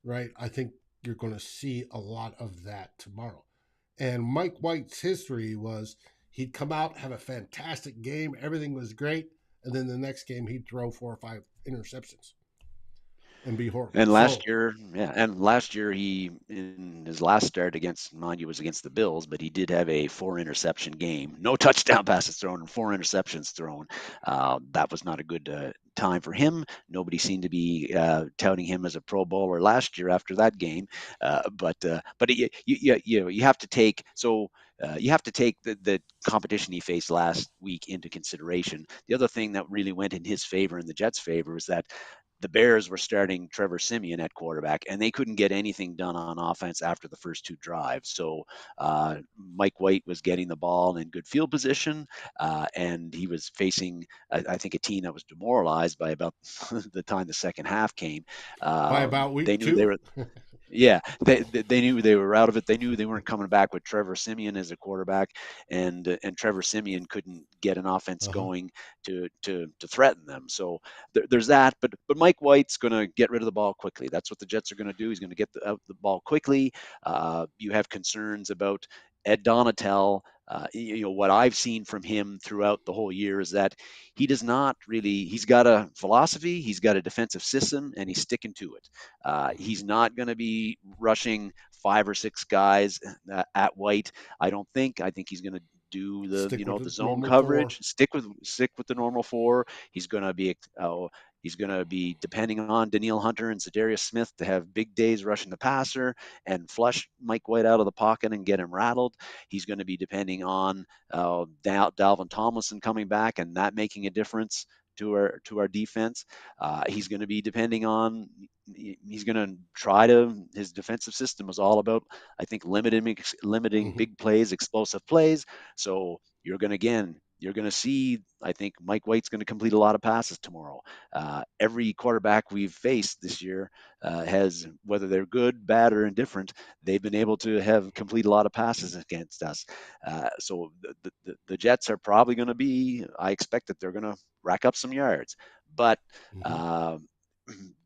right? I think you're going to see a lot of that tomorrow. And Mike White's history was he'd come out, have a fantastic game, everything was great, and then the next game he'd throw 4 or 5 interceptions and be horrible. And So, last year he in his last start against, mind you, was against the Bills, but he did have a 4 interception game, no touchdown passes thrown, and 4 interceptions thrown. That was not a good time for him. Nobody seemed to be touting him as a Pro Bowler last year after that game. You have to take you have to take the competition he faced last week into consideration. The other thing that really went in his favor, in the Jets' favor, was that the Bears were starting Trevor Siemian at quarterback, and they couldn't get anything done on offense after the first 2 drives. So Mike White was getting the ball in good field position, and he was facing, I think, a team that was demoralized by about the time the second half came. by about They week knew they two, were yeah, they knew they were out of it. They knew they weren't coming back with Trevor Siemian as a quarterback, and Trevor Siemian couldn't get an offense uh-huh. going to threaten them. So there's that. But Mike White's going to get rid of the ball quickly. That's what the Jets are going to do. He's going to get out the ball quickly. You have concerns about Ed Donatel. What I've seen from him throughout the whole year is that he does not really. He's got a philosophy. He's got a defensive system, and he's sticking to it. He's not going to be rushing 5 or 6 guys at White. I don't think. I think he's going to do Stick with the the zone normal four. coverage. Stick with the normal four. He's going to be He's going to be depending on Daniil Hunter and Zadarius Smith to have big days rushing the passer and flush Mike White out of the pocket and get him rattled. He's going to be depending on Dalvin Tomlinson coming back and that making a difference to our defense. He's going to be depending on. He's going to try to. His defensive system was all about, I think, limiting Mm-hmm. big plays, explosive plays. So you're going to see, I think Mike White's going to complete a lot of passes tomorrow. Every quarterback we've faced this year has, whether they're good, bad, or indifferent, they've been able to have complete a lot of passes against us. So the Jets are probably going to be, I expect that they're going to rack up some yards. But Mm-hmm. uh,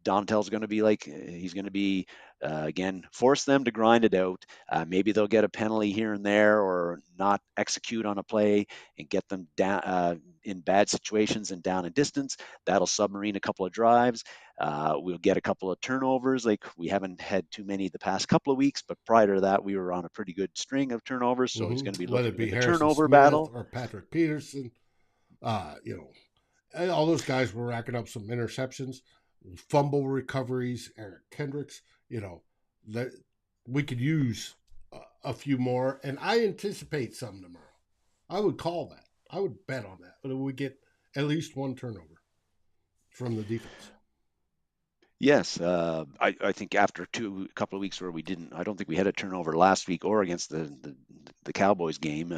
Donatel's going to be he's going to be again force them to grind it out. Maybe they'll get a penalty here and there or not execute on a play and get them down in bad situations and down in distance. That'll submarine a couple of drives. We'll get a couple of turnovers. Like we haven't had too many the past couple of weeks, but prior to that, we were on a pretty good string of turnovers. So he's Mm-hmm. going to be Whether looking it to win be the Harrison turnover Smith battle. or Patrick Peterson, you know, and all those guys were racking up some interceptions, fumble recoveries. Eric Kendricks, you know, that we could use a few more, and I anticipate some tomorrow. I would call that. I would bet on that. But we get at least one turnover from the defense. Yes, I think after a couple of weeks where we didn't, I don't think we had a turnover last week or against the Cowboys game.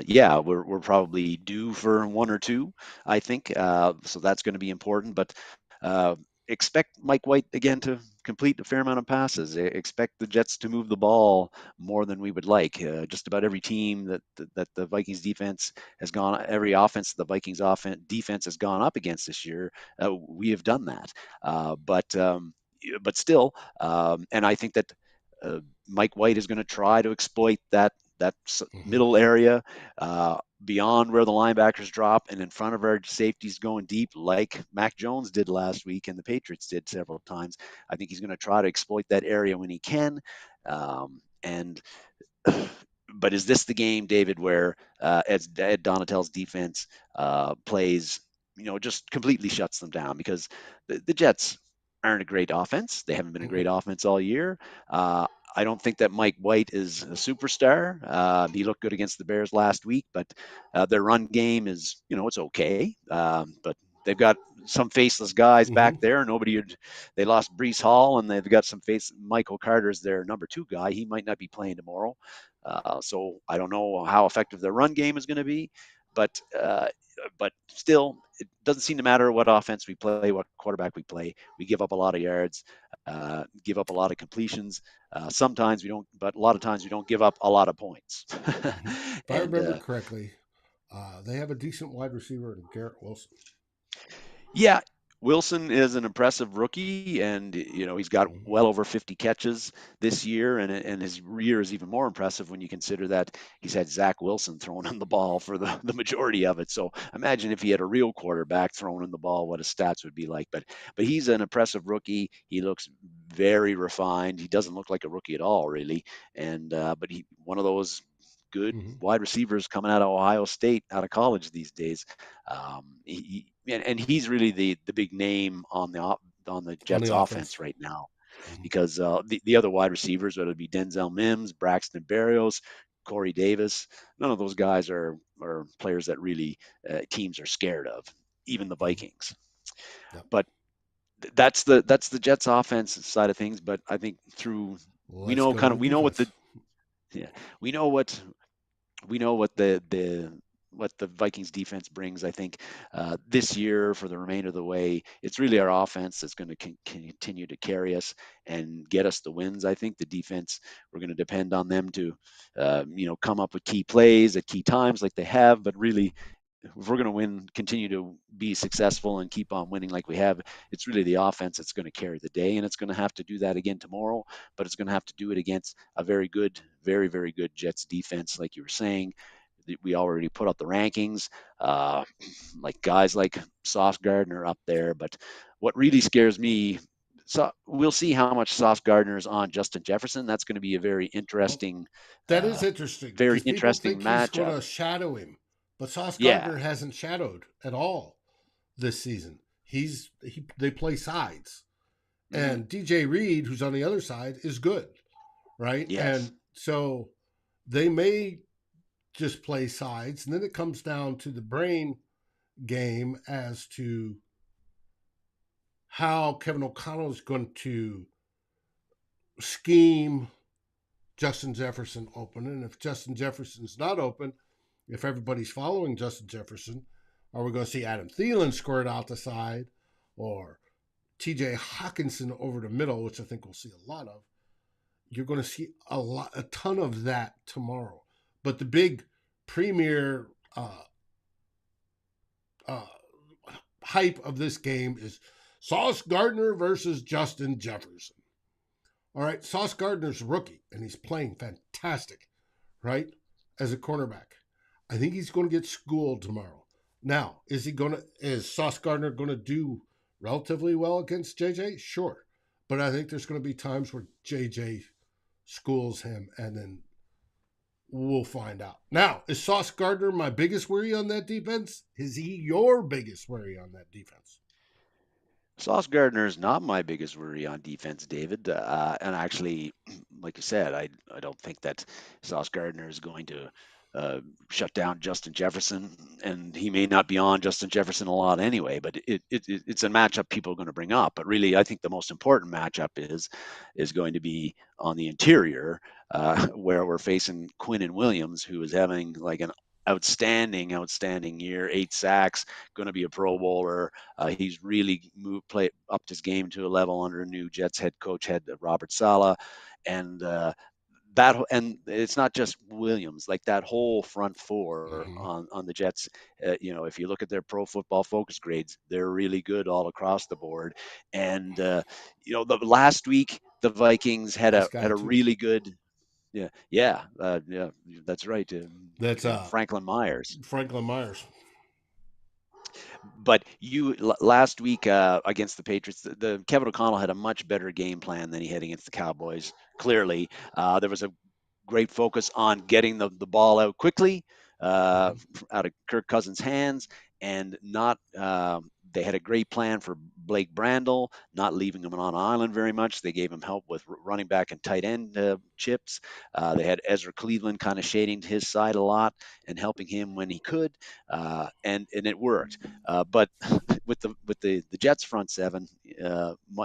Yeah, we're probably due for one or two, I think. So that's going to be important. But uh, expect Mike White again to complete a fair amount of passes. Expect the Jets to move the ball more than we would like. Just about every team that the Vikings defense has gone, every offense the Vikings offense defense has gone up against this year, we have done that. But still, and I think that uh, Mike White is going to try to exploit that Mm-hmm. middle area beyond where the linebackers drop and in front of our safeties going deep, like Mac Jones did last week and the Patriots did several times. I think he's going to try to exploit that area when he can. And but is this the game, David, where Ed Donatel's defense plays, just completely shuts them down? Because the Jets aren't a great offense. They haven't been a Mm-hmm. great offense all year. Uh, I don't think that Mike White is a superstar. He looked good against the Bears last week, but their run game is, it's okay. But they've got some faceless guys Mm-hmm. back there. They lost Brees Hall, and they've got some face. Michael Carter's their number two guy. He might not be playing tomorrow. So I don't know how effective their run game is going to be, but still, it doesn't seem to matter what offense we play, what quarterback we play. We give up a lot of yards, give up a lot of completions. Sometimes we don't, but a lot of times we don't give up a lot of points. Mm-hmm. If I and remember correctly, they have a decent wide receiver in Garrett Wilson. Yeah, Wilson is an impressive rookie, and he's got Mm-hmm. well over 50 catches this year, and his year is even more impressive when you consider that he's had Zach Wilson throwing in the ball for the majority of it. So imagine if he had a real quarterback throwing in the ball, what his stats would be like. But he's an impressive rookie. He looks very refined. He doesn't look like a rookie at all, really. And but he one of those good Mm-hmm. wide receivers coming out of Ohio State, out of college these days. And he's really the big name on the On Jets the offense. offense right now Mm-hmm. because the other wide receivers, whether it be Denzel Mims, Braxton Berrios, Corey Davis, none of those guys are players that really teams are scared of, even the Mm-hmm. Vikings. Yep. But that's the Jets offense side of things. But I think we Let's know go to kind the of we know what defense. the yeah we know what we know what the Vikings defense brings. I think this year for the remainder of the way, it's really our offense that's going to continue to carry us and get us the wins. I think the defense, we're going to depend on them to, come up with key plays at key times like they have. But really, if we're going to win, continue to be successful and keep on winning like we have, it's really the offense that's going to carry the day, and it's going to have to do that again tomorrow. But it's going to have to do it against a very good, very very good Jets defense, like you were saying. We already put up the rankings, uh, like guys like Sauce Gardner up there. But what really scares me, so we'll see how much Sauce Gardner is on Justin Jefferson. That's going to be a Well, that is interesting very because people interesting think he's going matchup. to shadow him, but Sauce Yeah. Gardner hasn't shadowed at all this season. They play sides, Hmm. and DJ Reed, who's on the other side, is good, right? Yes. And so they may just play sides, and then it comes down to the brain game as to how Kevin O'Connell is going to scheme Justin Jefferson open. And if Justin Jefferson's not open, if everybody's following Justin Jefferson, are we going to see Adam Thielen squirt out the side or TJ Hawkinson over the middle, which I think we'll see a lot of? You're going to see a ton of that tomorrow. But the big premier uh, hype of this game is Sauce Gardner versus Justin Jefferson. All right, Sauce Gardner's a rookie and he's playing fantastic, right? As a cornerback. I think he's going to get schooled tomorrow. Now, is Sauce Gardner going to do relatively well against JJ? Sure. But I think there's going to be times where JJ schools him and then we'll find out. Now, is Sauce Gardner my biggest worry on that defense? Is he your biggest worry on that defense? Sauce Gardner is not my biggest worry on defense, David. And actually, like you said, I don't think that Sauce Gardner is going to. uh, shut down Justin Jefferson, and he may not be on Justin Jefferson a lot anyway. But it's a matchup people are going to bring up. But really, I think the most important matchup is going to be on the interior, where we're facing Quinn and Williams, who is having like an outstanding year, 8 sacks, going to be a Pro Bowler. He's really play upped his game to a level under new Jets head coach head Robert Saleh, and and it's not just Williams, like that whole front four Hmm. on the Jets. If you look at their Pro Football Focus grades, they're really good all across the board. And the last week the Vikings had This a guy too. really good. Yeah, that's right. That's Franklin Myers. Franklin Myers. But last week against the Patriots, the Kevin O'Connell had a much better game plan than he had against the Cowboys. Clearly, there was a great focus on getting the ball out quickly, Hmm. out of Kirk Cousins' hands, and not. They had a great plan for Blake Brandel, not leaving him on island very much. They gave him help with running back and tight end chips. They had Ezra Cleveland kind of shading his side a lot and helping him when he could, and it worked. But with the Jets front seven,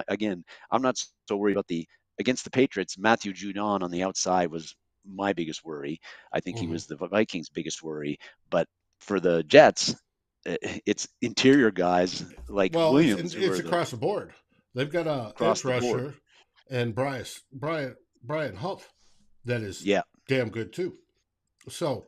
again, I'm not so worried about the against the Patriots. Matthew Judon on the outside was my biggest worry. I think he Hmm. was the Vikings' biggest worry. But for the Jets, it's interior guys like Well, Williams who it's are the across the board. They've got a across edge the board. rusher and Brian Huff that is Yeah, damn good too. So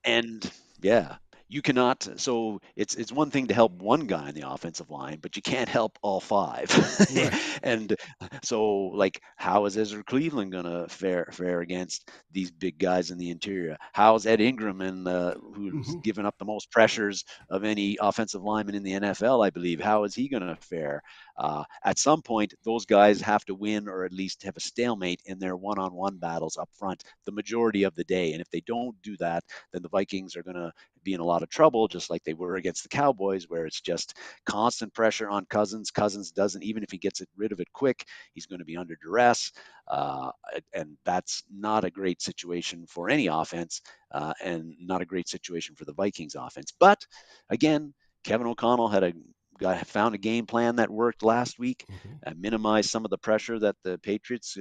and yeah, you cannot. So it's one thing to help one guy in the offensive line, but you can't help all five. right. And so, like, how is Ezra Cleveland gonna fare against these big guys in the interior? How's Ed Ingram, who's Hmm. given up the most pressures of any offensive lineman in the NFL, I believe? How is he gonna fare? At some point, those guys have to win or at least have a stalemate in their one-on-one battles up front the majority of the day. And if they don't do that, then the Vikings are going to be in a lot of trouble, just like they were against the Cowboys, where it's just constant pressure on Cousins. Cousins doesn't, even if he gets rid of it quick, he's going to be under duress. Uh, and that's not a great situation for any offense, and not a great situation for the Vikings offense. But again, Kevin O'Connell found a game plan that worked last week, Hmm. minimized some of the pressure that the Patriots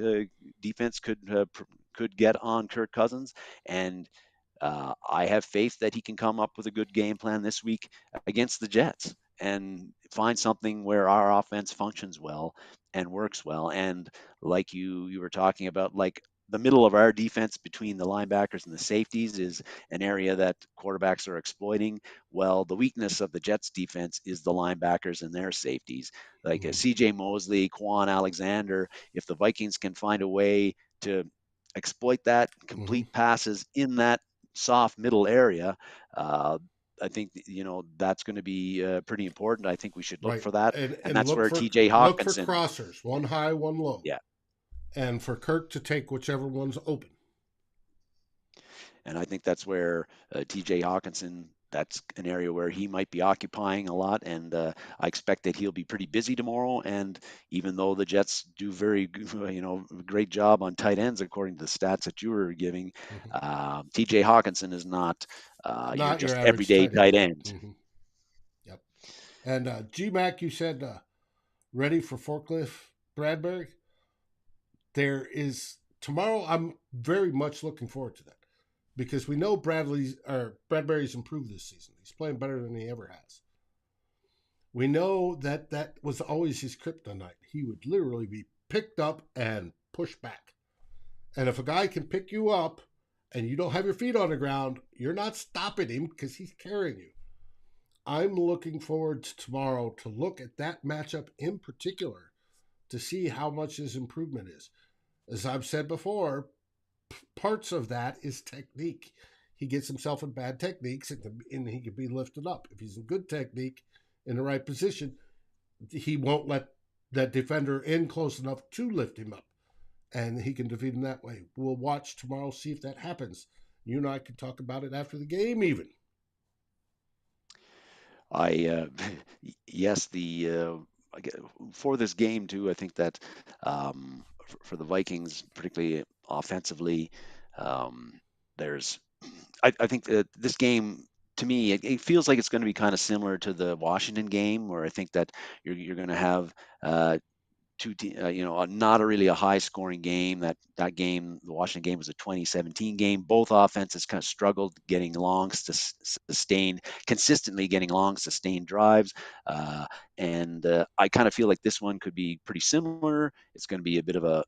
defense could get on Kirk Cousins, and I have faith that he can come up with a good game plan this week against the Jets and find something where our offense functions well and works well. And like you were talking about, like the middle of our defense between the linebackers and the safeties is an area that quarterbacks are exploiting. Well, the weakness of the Jets defense is the linebackers and their safeties, like Hmm. C.J. Mosley, Quan Alexander. If the Vikings can find a way to exploit that, Hmm. complete passes in that soft middle area, uh, I think that's going to be pretty important. I think we should look Right. for that, and And that's where T.J. look for Hawkinson, crossers, one high, one low, yeah, and for Kirk to take whichever one's open. and I think that's where T.J. Hawkinson. That's an area where he might be occupying a lot, and I expect that he'll be pretty busy tomorrow. And even though the Jets do great job on tight ends according to the stats that you were giving, Hmm. T.J. Hawkinson is not your Not your just average everyday tight end. tight end. Hmm. Yep. And GMAC, you said ready for forklift Bradbury. There is tomorrow. I'm very much looking forward to that because we know Bradbury's improved this season. He's playing better than he ever has. We know that that was always his kryptonite. He would literally be picked up and pushed back. And if a guy can pick you up and you don't have your feet on the ground, you're not stopping him because he's carrying you. I'm looking forward to tomorrow to look at that matchup in particular to see how much his improvement is. As I've said before, parts of that is technique. He gets himself in bad techniques and he can be lifted up. If he's in good technique in the right position, he won't let that defender in close enough to lift him up. And he can defeat him that way. We'll watch tomorrow, see if that happens. You and I can talk about it after the game, even. I yes, I get- for this game too. I think that for the Vikings, particularly offensively, um, there's I think that this game, to me, it feels like it's going to be kind of similar to the Washington game, where I think that you're going to have uh, not a really a high scoring game. That game, the Washington game, was a 2017 game. Both offenses kind of struggled getting long, sustained, consistently getting long, sustained drives. Uh, and I kind of feel like this one could be pretty similar. It's going to be a bit of a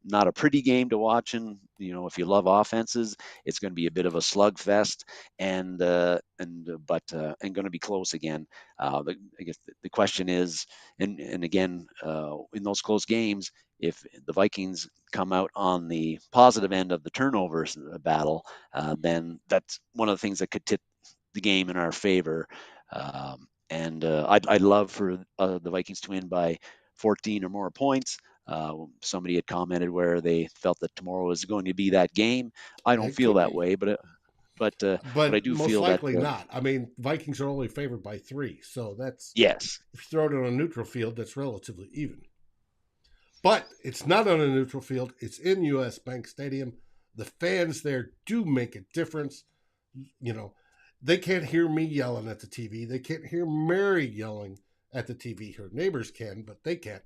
not a pretty game to watch, and if you love offenses, it's going to be a bit of a slugfest, and going to be close again. I guess the question is, and again, in those close games, if the Vikings come out on the positive end of the turnovers battle, then that's one of the things that could tip the game in our favor. And I'd love for the Vikings to win by 14 or more points. Somebody had commented where they felt that tomorrow was going to be that game. I don't It feel could that be, way, but I but do most feel that likely not. I mean, Vikings are only favored by 3, so that's, yes. if you throw it on a neutral field, that's relatively even. But it's not on a neutral field. It's in U.S. Bank Stadium. The fans there do make a difference. You know, they can't hear me yelling at the TV. They can't hear Mary yelling at the TV. Her neighbors can, but they can't.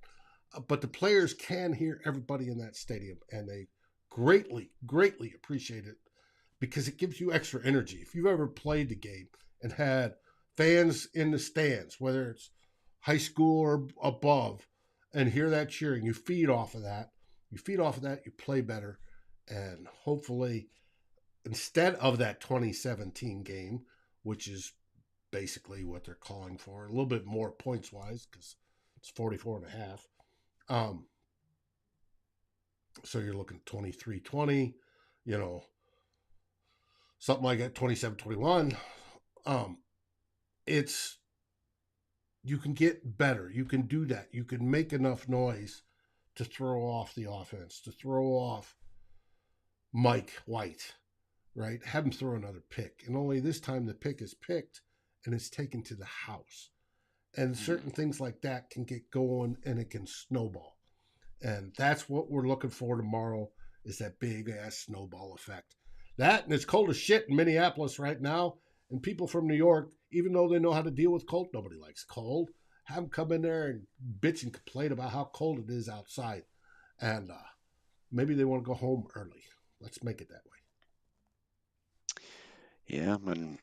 But the players can hear everybody in that stadium, and they greatly, greatly appreciate it because it gives you extra energy. If you've ever played the game and had fans in the stands, whether it's high school or above, and hear that cheering, you feed off of that. You feed off of that, you play better, and hopefully, instead of that 2017 game, which is basically what they're calling for, a little bit more points wise because it's 44 and a half. So you're looking 23-20, you know, something like that, 27-21. Um, it's you can get better. You can do that. You can make enough noise to throw off the offense, to throw off Mike White, right? Have him throw another pick. And only this time the pick is picked and it's taken to the house. And certain things like that can get going and it can snowball. And that's what we're looking for tomorrow is that big ass snowball effect. That, and it's cold as shit in Minneapolis right now. And people from New York, even though they know how to deal with cold, nobody likes cold. Have them come in there and bitch and complain about how cold it is outside. And maybe they want to go home early. Let's make it that way. Yeah, and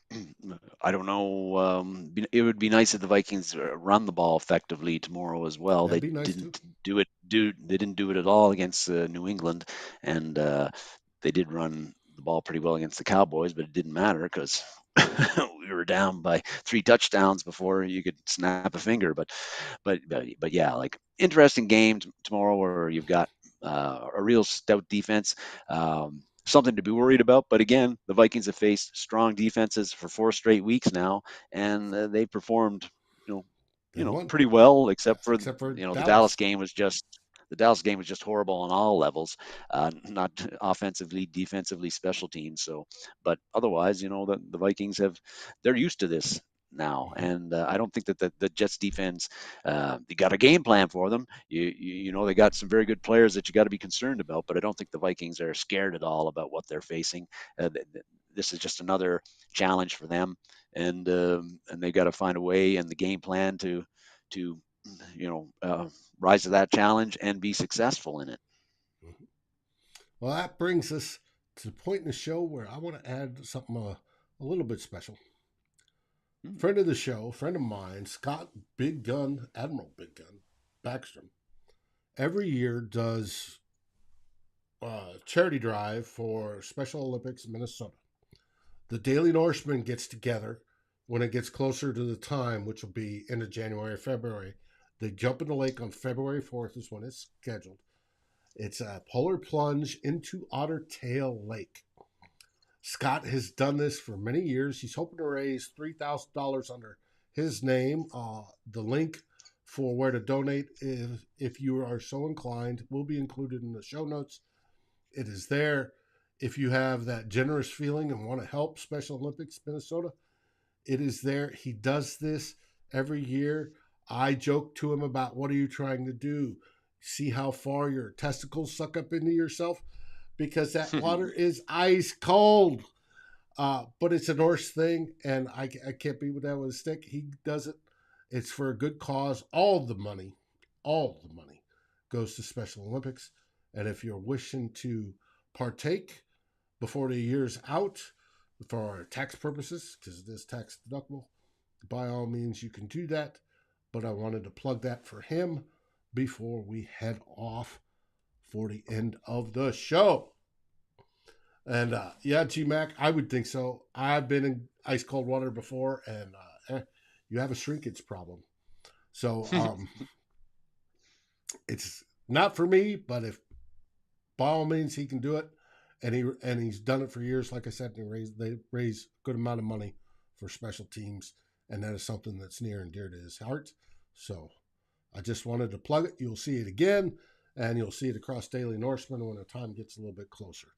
I don't know. It would be nice if the Vikings run the ball effectively tomorrow as well. That'd They be nice too. didn't do it. They didn't do it at all against New England, and they did run the ball pretty well against the Cowboys, but it didn't matter because we were down by 3 touchdowns before you could snap a finger. But yeah, like interesting game tomorrow where you've got a real stout defense. Something to be worried about. But again, the Vikings have faced strong defenses for 4 straight weeks now, and they performed, you know, They won, pretty well, except for except for the Dallas Dallas. game was just. The Dallas game was just horrible on all levels, not offensively, defensively, special teams. So, but otherwise, the Vikings they're used to this now, Mm-hmm. and I don't think that the Jets defense, you got a game plan for them. They got some very good players that you got to be concerned about, but I don't think the Vikings are scared at all about what they're facing. This is just another challenge for them, and they got to find a way and the game plan to rise to that challenge and be successful in it. Mm-hmm. Well, that brings us to the point in the show where I want to add something a little bit special. Hmm. Friend of the show, friend of mine, Scott Big Gun, Admiral Big Gun Backstrom, every year does a charity drive for Special Olympics in Minnesota. The Daily Norseman gets together when it gets closer to the time, which will be end of January, February. They jump in the lake on February 4th is when it's scheduled. It's a polar plunge into Otter Tail Lake. Scott has done this for many years. He's hoping to raise $3,000 under his name. The link for where to donate, if you are so inclined, will be included in the show notes. It is there. If you have that generous feeling and want to help Special Olympics Minnesota, it is there. He does this every year. I joke to him about, what are you trying to do? See how far your testicles suck up into yourself? Because that water is ice cold. But it's a Norse thing, and I can't be with that with a stick. He does it. It's for a good cause. All the money goes to Special Olympics. And if you're wishing to partake before the year's out for tax purposes, because it is tax deductible, by all means you can do that. But I wanted to plug that for him before we head off for the end of the show. And yeah, G-Mac, I would think so. I've been in ice cold water before, and you have a shrinkage problem. So it's not for me, but if by all means he can do it, and he's done it for years, like I said, they raise a good amount of money for special teams, and that is something that's near and dear to his heart. So I just wanted to plug it. You'll see it again, and you'll see it across Daily Norseman when the time gets a little bit closer.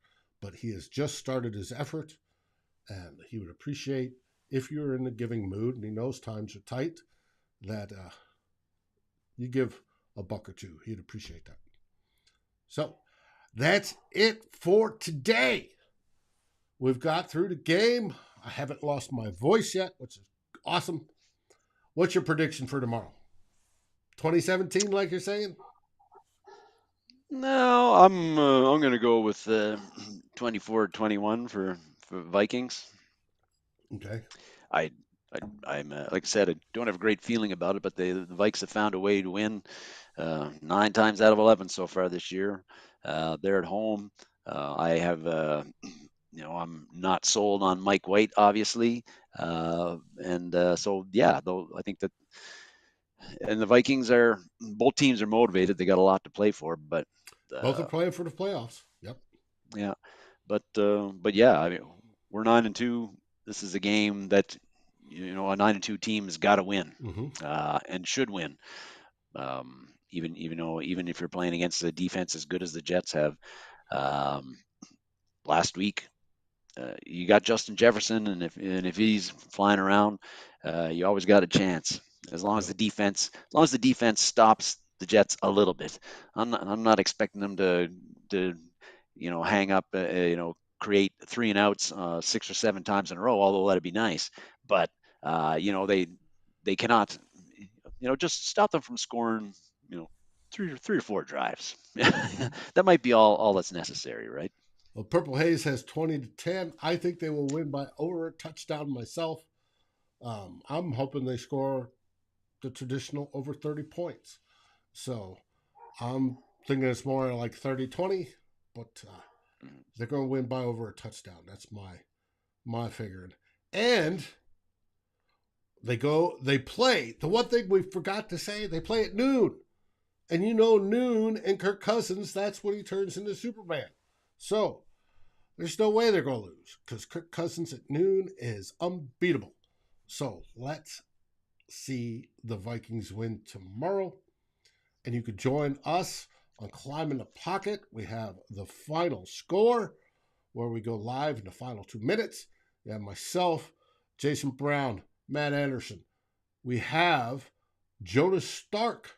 But he has just started his effort, and he would appreciate if you're in the giving mood, and he knows times are tight, that you give a buck or two. He'd appreciate that. So that's it for today. We've got through the game. I haven't lost my voice yet, which is awesome. What's your prediction for tomorrow? 2017, like you're saying? No, I'm going to go with 24-21 for Vikings. Okay. I'm like I said, I don't have a great feeling about it, but the Vikes have found a way to win 9 times out of 11 so far this year. They're at home. I have, I'm not sold on Mike White, obviously, so yeah, though I think that, and the Vikings both teams are motivated. They got a lot to play for, but both are playing for the playoffs. Yep. Yeah, but yeah, I mean, we're 9-2. This is a game that a 9-2 team has got to win, and should win. Even if you're playing against a defense as good as the Jets have. Last week, you got Justin Jefferson, and if he's flying around, you always got a chance. As long as the defense stops the Jets a little bit. I'm not expecting them to hang up, create 3 and outs 6 or 7 times in a row, although that'd be nice. But they cannot, just stop them from scoring, 3 or 4 drives. That might be all that's necessary, right? Well, Purple Haze has 20-10. I think they will win by over a touchdown myself. I'm hoping they score the traditional over 30 points. So I'm thinking it's more like 30-20, but they're going to win by over a touchdown. That's my figuring. And they play. The one thing we forgot to say, they play at noon. And noon and Kirk Cousins, that's when he turns into Superman. So there's no way they're going to lose because Kirk Cousins at noon is unbeatable. So let's see the Vikings win tomorrow. And you could join us on Climbing the Pocket. We have the final score where we go live in the final 2 minutes. We have myself, Jason Brown, Matt Anderson. We have Jonas Stark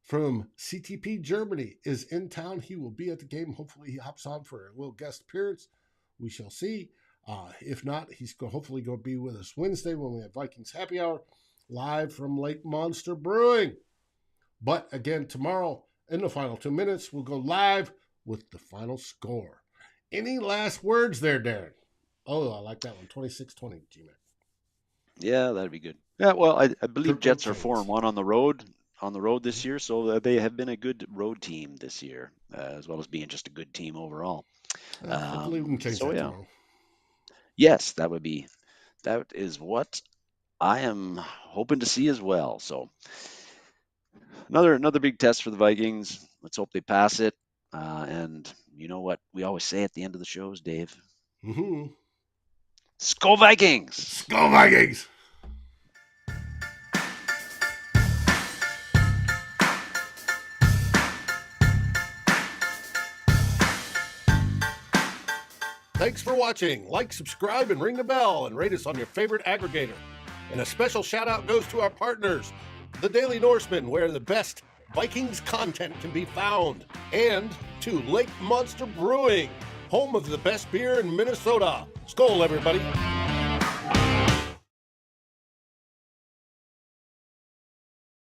from CTP Germany is in town. He will be at the game. Hopefully he hops on for a little guest appearance. We shall see. If not, he's hopefully going to be with us Wednesday when we have Vikings Happy Hour live from Lake Monster Brewing. But again, tomorrow in the final 2 minutes, we'll go live with the final score. Any last words there, Darren? Oh, I like that one. 26-20, G-Mac. Yeah, that'd be good. Yeah, well, I believe Kirk Jets are Cousins. 4-1 on the road this year, so they have been a good road team this year, as well as being just a good team overall. Hopefully we can change that tomorrow. Yes, that is what I am hoping to see as well. So another big test for the Vikings. Let's hope they pass it. And you know what we always say at the end of the shows, Dave? Mm-hmm. Skol Vikings! Skol Vikings! Thanks for watching. Like, subscribe, and ring the bell, and rate us on your favorite aggregator. And a special shout out goes to our partners, the Daily Norseman, where the best Vikings content can be found, and to Lake Monster Brewing, home of the best beer in Minnesota. Skol, everybody.